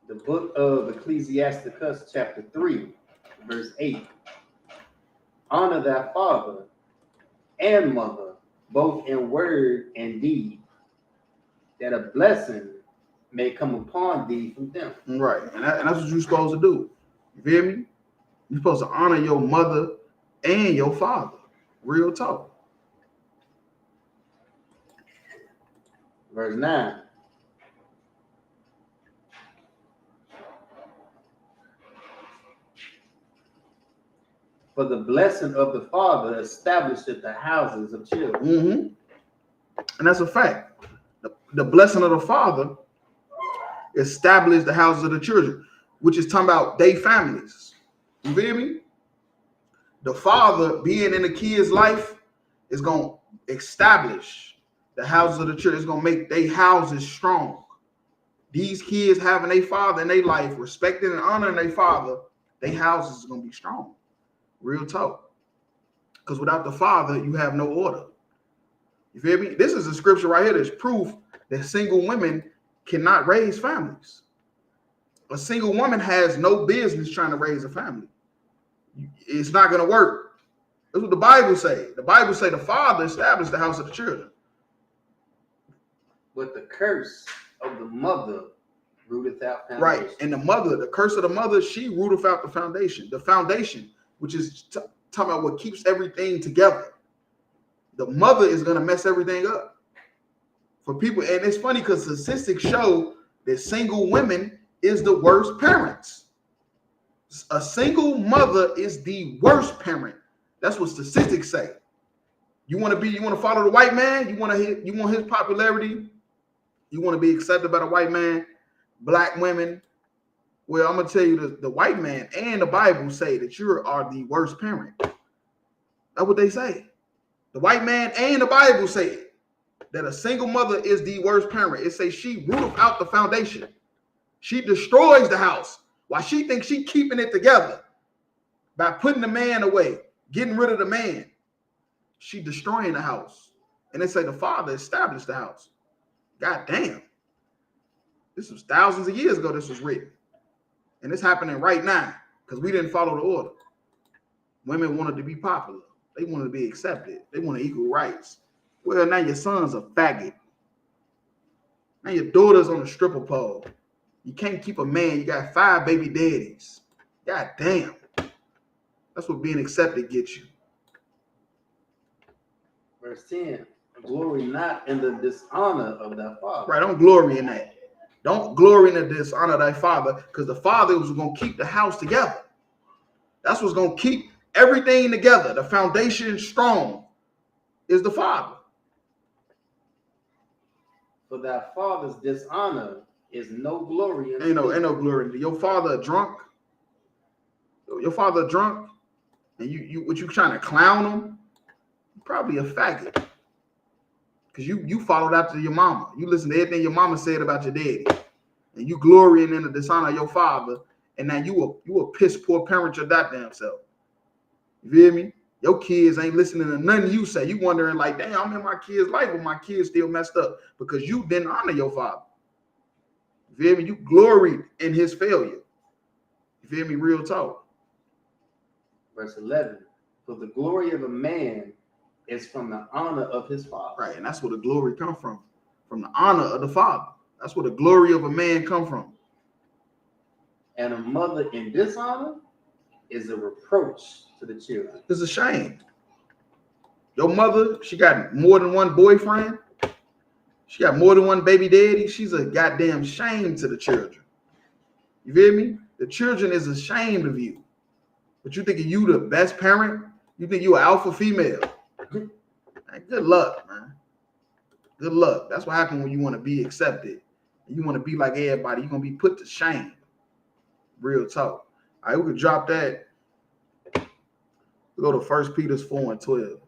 O: The book of Ecclesiasticus, chapter 3, verse 8. Honor thy father and mother, both in word and deed, that a blessing may come upon thee from them.
C: Right, and that's what you're supposed to do. You feel me? You're supposed to honor your mother and your father. Real talk.
O: Verse 9. For the blessing of the father establisheth the houses of children.
C: Mm-hmm. And that's a fact. The blessing of the father established the houses of the children, which is talking about their families. You feel me? The father being in the kid's life is going to establish the houses of the children. It's going to make their houses strong. These kids having their father in their life, respecting and honoring their father, their houses is going to be strong. Real talk. Because without the father, you have no order. You feel me? This is a scripture right here that's proof that single women cannot raise families. A single woman has no business trying to raise a family. It's not going to work. That's what the Bible say. The Bible say the father established the house of the children.
O: But the curse of the mother rooteth out foundation.
C: Right. And the mother, the curse of the mother, she rooteth out the foundation. The foundation, which is talking about what keeps everything together. The mother is going to mess everything up for people. And it's funny because statistics show that single women is the worst parents. A single mother is the worst parent. That's what statistics say. You want to follow the white man? You want his popularity? You want to be accepted by the white man? Black women? Well, I'm going to tell you the white man and the Bible say that you are the worst parent. That's what they say. The white man and the Bible say that a single mother is the worst parent. It says she rooteth out the foundation. She destroys the house while she thinks she keeping it together by putting the man away, getting rid of the man. She destroying the house. And they say the father established the house. God damn. This was thousands of years ago this was written. And it's happening right now because we didn't follow the order. Women wanted to be popular. They wanted to be accepted. They wanted equal rights. Well, now your son's a faggot. Now your daughter's on a stripper pole. You can't keep a man. You got 5 baby daddies. God damn. That's what being accepted gets you.
O: Verse 10. Glory not in the dishonor of thy father.
C: Right, don't glory in that. Don't glory in the dishonor of thy father, because the father was going to keep the house together. That's what's going to keep everything together. The foundation strong is the father.
O: For thy father's dishonor is no glory in
C: Ain't no glory. Your father drunk. Your father drunk, and you trying to clown him? Probably a faggot. Because you followed after your mama. You listen to everything your mama said about your daddy. And you glorying in the dishonor of your father. And now you a piss poor parent your goddamn self. You feel me? Your kids ain't listening to nothing you say. You wondering like, damn, I'm in my kid's life, but my kid's still messed up. Because you didn't honor your father. You feel me? You gloried in his failure. You feel me? Real talk.
O: Verse 11. For the glory of a man is from the honor of his father.
C: Right, and that's where the glory come from the honor of the father. That's where the glory of a man come from.
O: And a mother in dishonor is a reproach to the children.
C: It's a shame. Your mother, she got more than one boyfriend. She got more than one baby daddy. She's a goddamn shame to the children. You feel me? The children is ashamed of you. But you think you the best parent? You think you an alpha female? Man, good luck, man. Good luck. That's what happens when you want to be accepted. You want to be like everybody. You're going to be put to shame. Real talk. All right, we could drop that. We go to 1 Peter 4:12.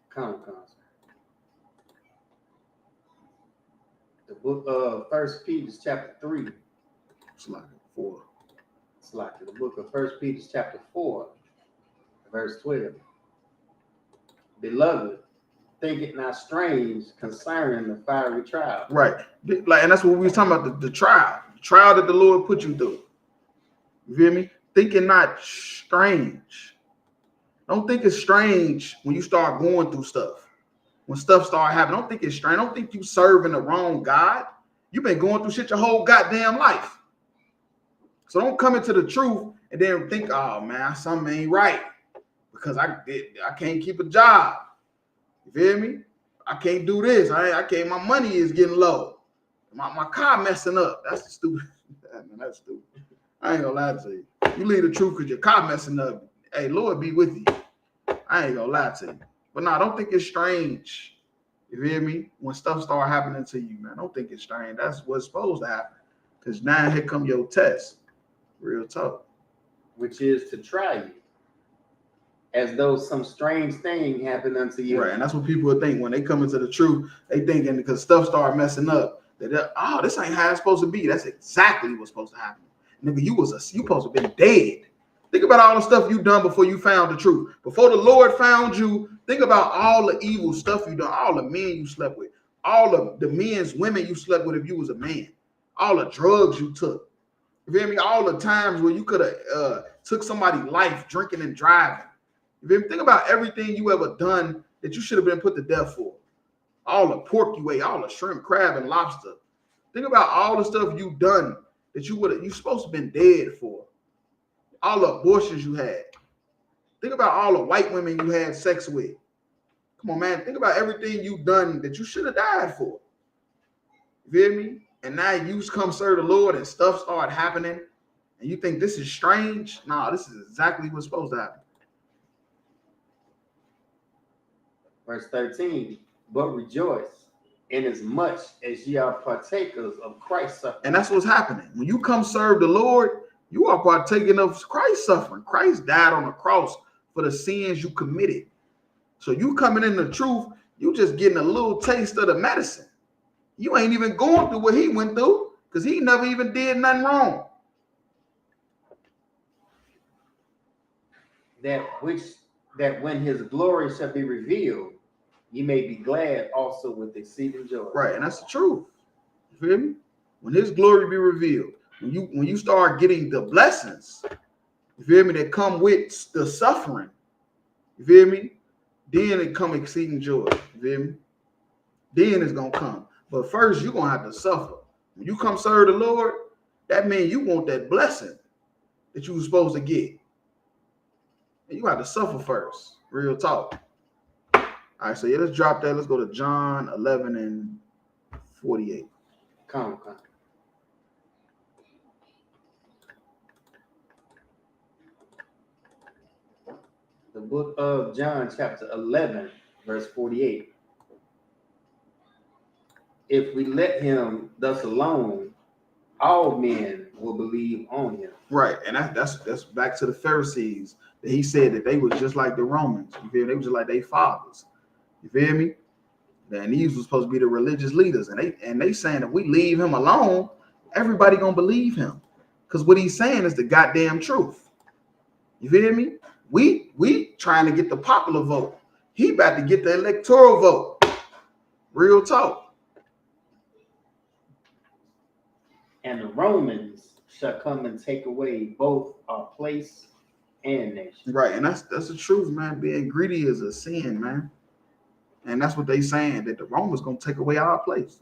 O: Come. The book of 1 Peter chapter 3.
C: It's like 4.
O: It's like the book of 1 Peter chapter 4, verse 12. Beloved, think it not strange concerning the fiery trial.
C: Right. Like, and that's what we was talking about, the trial. The trial that the Lord put you through. You feel me? Think it not strange. Don't think it's strange when you start going through stuff. When stuff start happening, don't think it's strange. Don't think you serving the wrong God. You've been going through shit your whole goddamn life. So don't come into the truth and then think, oh man, something ain't right because I can't keep a job. You feel me? I can't do this. I can't. My money is getting low. My car messing up. That's stupid. Man, that's stupid. I ain't gonna lie to you. You leave the truth because your car messing up. Hey, Lord be with you. I ain't gonna lie to you. But no, don't think it's strange. You feel me? When stuff start happening to you, man, don't think it's strange. That's what's supposed to happen. Because now here come your test. Real talk.
O: Which is to try you. As though some strange thing happened unto you.
C: Right, and that's what people think when they come into the truth. They thinking because stuff start messing up that this ain't how it's supposed to be. That's exactly what's supposed to happen. Nigga, you supposed to be dead. Think about all the stuff you done before you found the truth. Before the Lord found you, think about all the evil stuff you done, all the men you slept with, all of the men's women you slept with if you was a man, all the drugs you took. You feel me? All the times where you could have took somebody's life drinking and driving. You feel me? Think about everything you ever done that you should have been put to death for. All the pork you ate, all the shrimp, crab, and lobster. Think about all the stuff you done that you supposed to have been dead for. All the abortions you had. Think about all the white women you had sex with. Come on, man. Think about everything you done that you should have died for. You feel me? And now you come serve the Lord and stuff start happening and you think this is strange? No, this is exactly what's supposed to happen.
O: Verse 13, but rejoice inasmuch as ye are partakers of Christ's suffering.
C: And that's what's happening. When you come serve the Lord, you are partaking of Christ's suffering. Christ died on the cross for the sins you committed. So you coming in the truth, you just getting a little taste of the medicine. You ain't even going through what he went through because he never even did nothing wrong.
O: That when his glory shall be revealed, ye may be glad also with exceeding joy.
C: Right, and that's the truth. You feel me? When his glory be revealed, when you start getting the blessings, you feel me, that come with the suffering, you feel me? Then it come exceeding joy. You feel me? Then it's gonna come. But first, you're gonna have to suffer. When you come serve the Lord, that means you want that blessing that you were supposed to get. And you have to suffer first. Real talk. All right, so yeah, let's drop that. Let's go to John 11 and 48.
O: Come. The book of John, chapter 11, verse 48. If we let him thus alone, all men will believe on him.
C: Right, and that's back to the Pharisees. That he said that they was just like the Romans. You feel me? They was just like their fathers. You feel me? And these was supposed to be the religious leaders, and they saying if we leave him alone, everybody gonna believe him, because what he's saying is the goddamn truth. You feel me? We trying to get the popular vote. He about to get the electoral vote. Real talk.
O: And the Romans shall come and take away both our place and nation.
C: Right, and that's the truth, man. Being greedy is a sin, man. And that's what they saying, that the Romans gonna take away our place.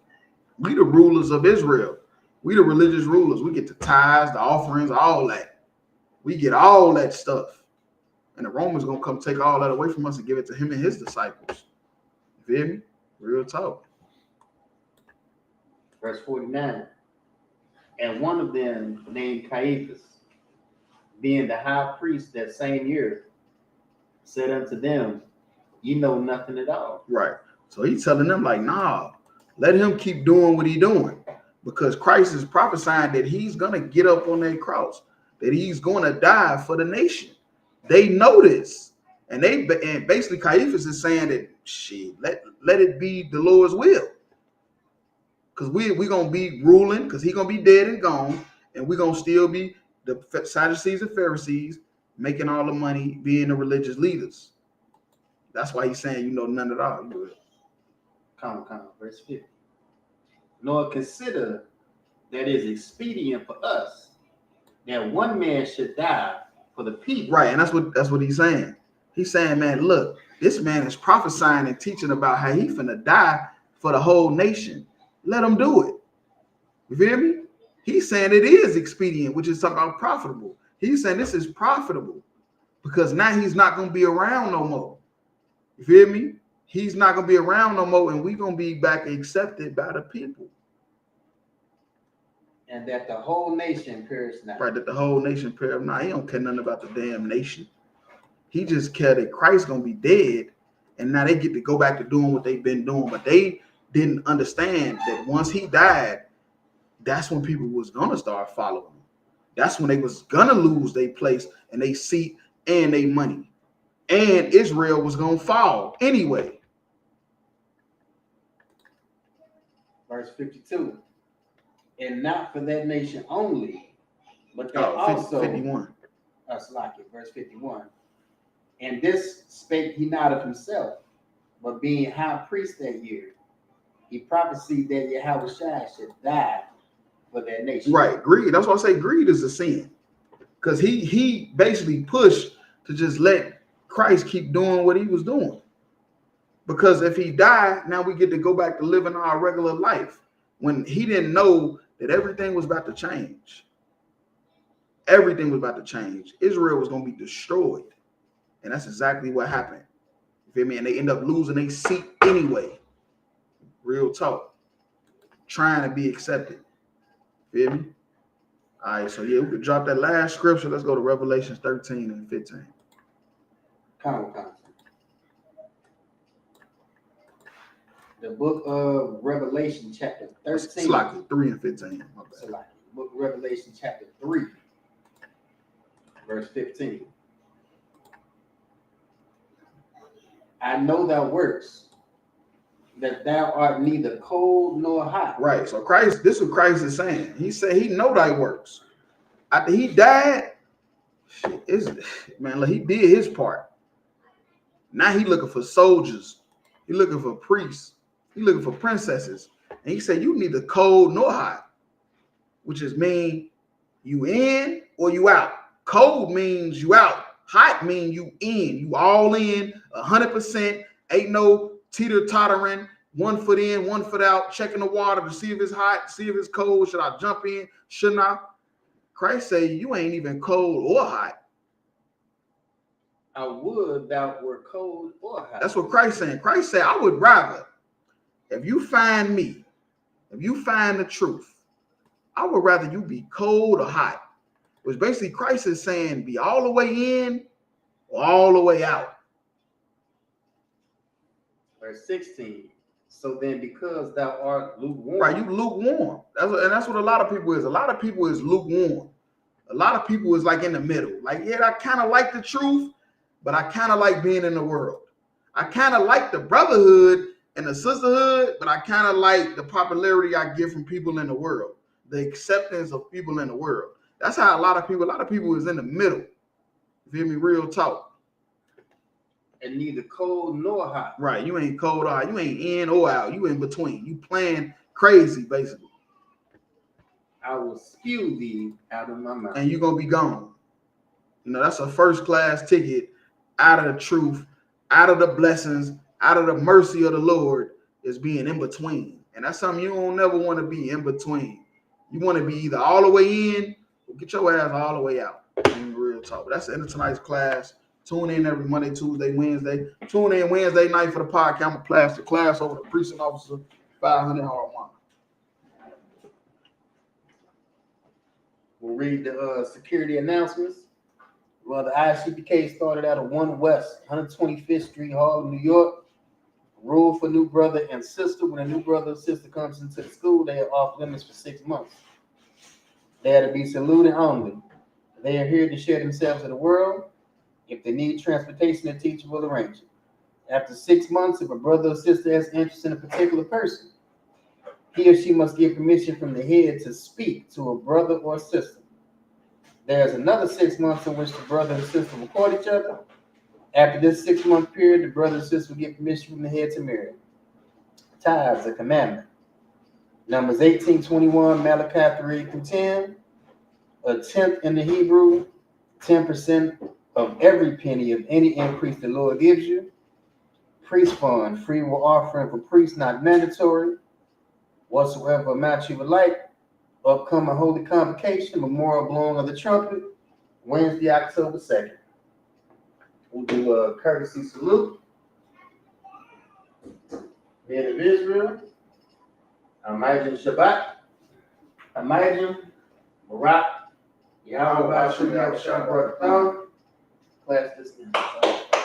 C: We the rulers of Israel. We the religious rulers. We get the tithes, the offerings, all that. We get all that stuff. And the Romans gonna come take all that away from us and give it to him and his disciples. You feel me? Real talk.
O: Verse 49. And one of them, named Caiaphas, being the high priest that same year, said unto them, ye know nothing at all.
C: Right. So he's telling them like, nah, Let him keep doing what he's doing, because Christ is prophesying that he's gonna get up on that cross, that he's gonna die for the nation. They know this, and basically Caiaphas is saying that shit, let it be the Lord's will, because we gonna be ruling, because he's gonna be dead and gone, and we're gonna still be the Sadducees and Pharisees making all the money, being the religious leaders. That's why he's saying, you know, none at all.
O: Verse 50. Nor consider that it is expedient for us that one man should die for the people.
C: Right, and that's what he's saying. He's saying, man, look, this man is prophesying and teaching about how he's finna die for the whole nation. Let him do it. You feel me? He's saying it is expedient, which is talking about profitable. He's saying this is profitable because now he's not gonna be around no more. You feel me? He's not gonna be around no more, and we're gonna be back accepted by the people.
O: And that the whole nation perish not.
C: Right, that the whole nation perish not. He don't care nothing about the damn nation. He just care that Christ's gonna be dead, and now they get to go back to doing what they've been doing. But they didn't understand that once he died, that's when people was gonna start following him. That's when they was gonna lose their place and their seat and their money. And Israel was gonna fall anyway.
O: Verse 52. And not for that nation only, but that also
C: 51.
O: Verse 51. And this spake he not of himself, but being high priest that year, he prophesied that Yahushua should die for that nation.
C: Right, greed. That's why I say greed is a sin, because he basically pushed to just let Christ keep doing what he was doing. Because if he died, now we get to go back to living our regular life, when he didn't know that everything was about to change. Everything was about to change. Israel was going to be destroyed. And that's exactly what happened. You feel me? And they end up losing their seat anyway. Real talk. Trying to be accepted. Feel me? All right, so yeah, we could drop that last scripture. Let's go to Revelations 13 and 15.
O: The book of Revelation, chapter 13.
C: It's like 3 and 15.
O: The book of Revelation, chapter 3, verse 15. I know thy works, that thou art neither cold nor hot.
C: Right. So Christ, this is what Christ is saying. He said he know thy works. After he died, man, he did his part. Now he looking for soldiers. He looking for priests. He looking for princesses. And he said, you neither cold nor hot, which is mean you in or you out. Cold means you out. Hot means you in. You all in 100%. Ain't no teeter-tottering. 1 foot in, 1 foot out, checking the water to see if it's hot, see if it's cold. Should I jump in? Shouldn't I? Christ say you ain't even cold or hot.
O: I would thou were cold or hot.
C: That's what Christ saying. Christ said, I would rather, if you find me, if you find the truth, I would rather you be cold or hot. Which basically Christ is saying be all the way in or all the way out.
O: Verse 16. So then because thou art lukewarm.
C: Right, you lukewarm. That's what a lot of people is. A lot of people is lukewarm. A lot of people is like in the middle. Like, yeah, I kind of like the truth, but I kind of like being in the world. I kind of like the brotherhood and the sisterhood, but I kind of like the popularity I get from people in the world, the acceptance of people in the world. That's how a lot of people is in the middle. You feel me? Real talk.
O: And neither cold nor hot.
C: Right, you ain't cold or hot. You ain't in or out. You in between. You playing crazy, basically.
O: I will spew thee out of my mouth.
C: And you're going to be gone. You know, that's a first class ticket out of the truth, out of the blessings, out of the mercy of the Lord, is being in between. And that's something you don't never want to be in between. You want to be either all the way in or get your ass all the way out. In real talk. But that's the end of tonight's class. Tune in every Monday, Tuesday, Wednesday. Tune in Wednesday night for the podcast. I'm going to class over the precinct officer, 500 R1.
O: We'll read the security announcements. Well, the ISUPK started out of 1 West, 125th Street, Harlem, New York, Rule for new brother and sister. When a new brother or sister comes into the school, they are off limits for 6 months. They are to be saluted only. They are here to share themselves with the world. If they need transportation, the teacher will arrange it. After 6 months, if a brother or sister has interest in a particular person, he or she must get permission from the head to speak to a brother or sister. There's another 6 months in which the brother and sister will court each other. After this 6-month period, the brother and sister will get permission from the head to marry. Tithes, a commandment. Numbers 18:21, Malachi 3:10. A tenth in the Hebrew, 10% of every penny of any increase the Lord gives you. Priest fund, free will offering for priests, not mandatory. Whatsoever amount you would like. Upcoming holy convocation, memorial blowing of the trumpet, Wednesday, October 2nd. We'll do a courtesy salute. Men of Israel, Imagine Shabbat, Imagine Barak, Yahweh Hashem, Yahweh Shem, brother thumb. Class dismissed.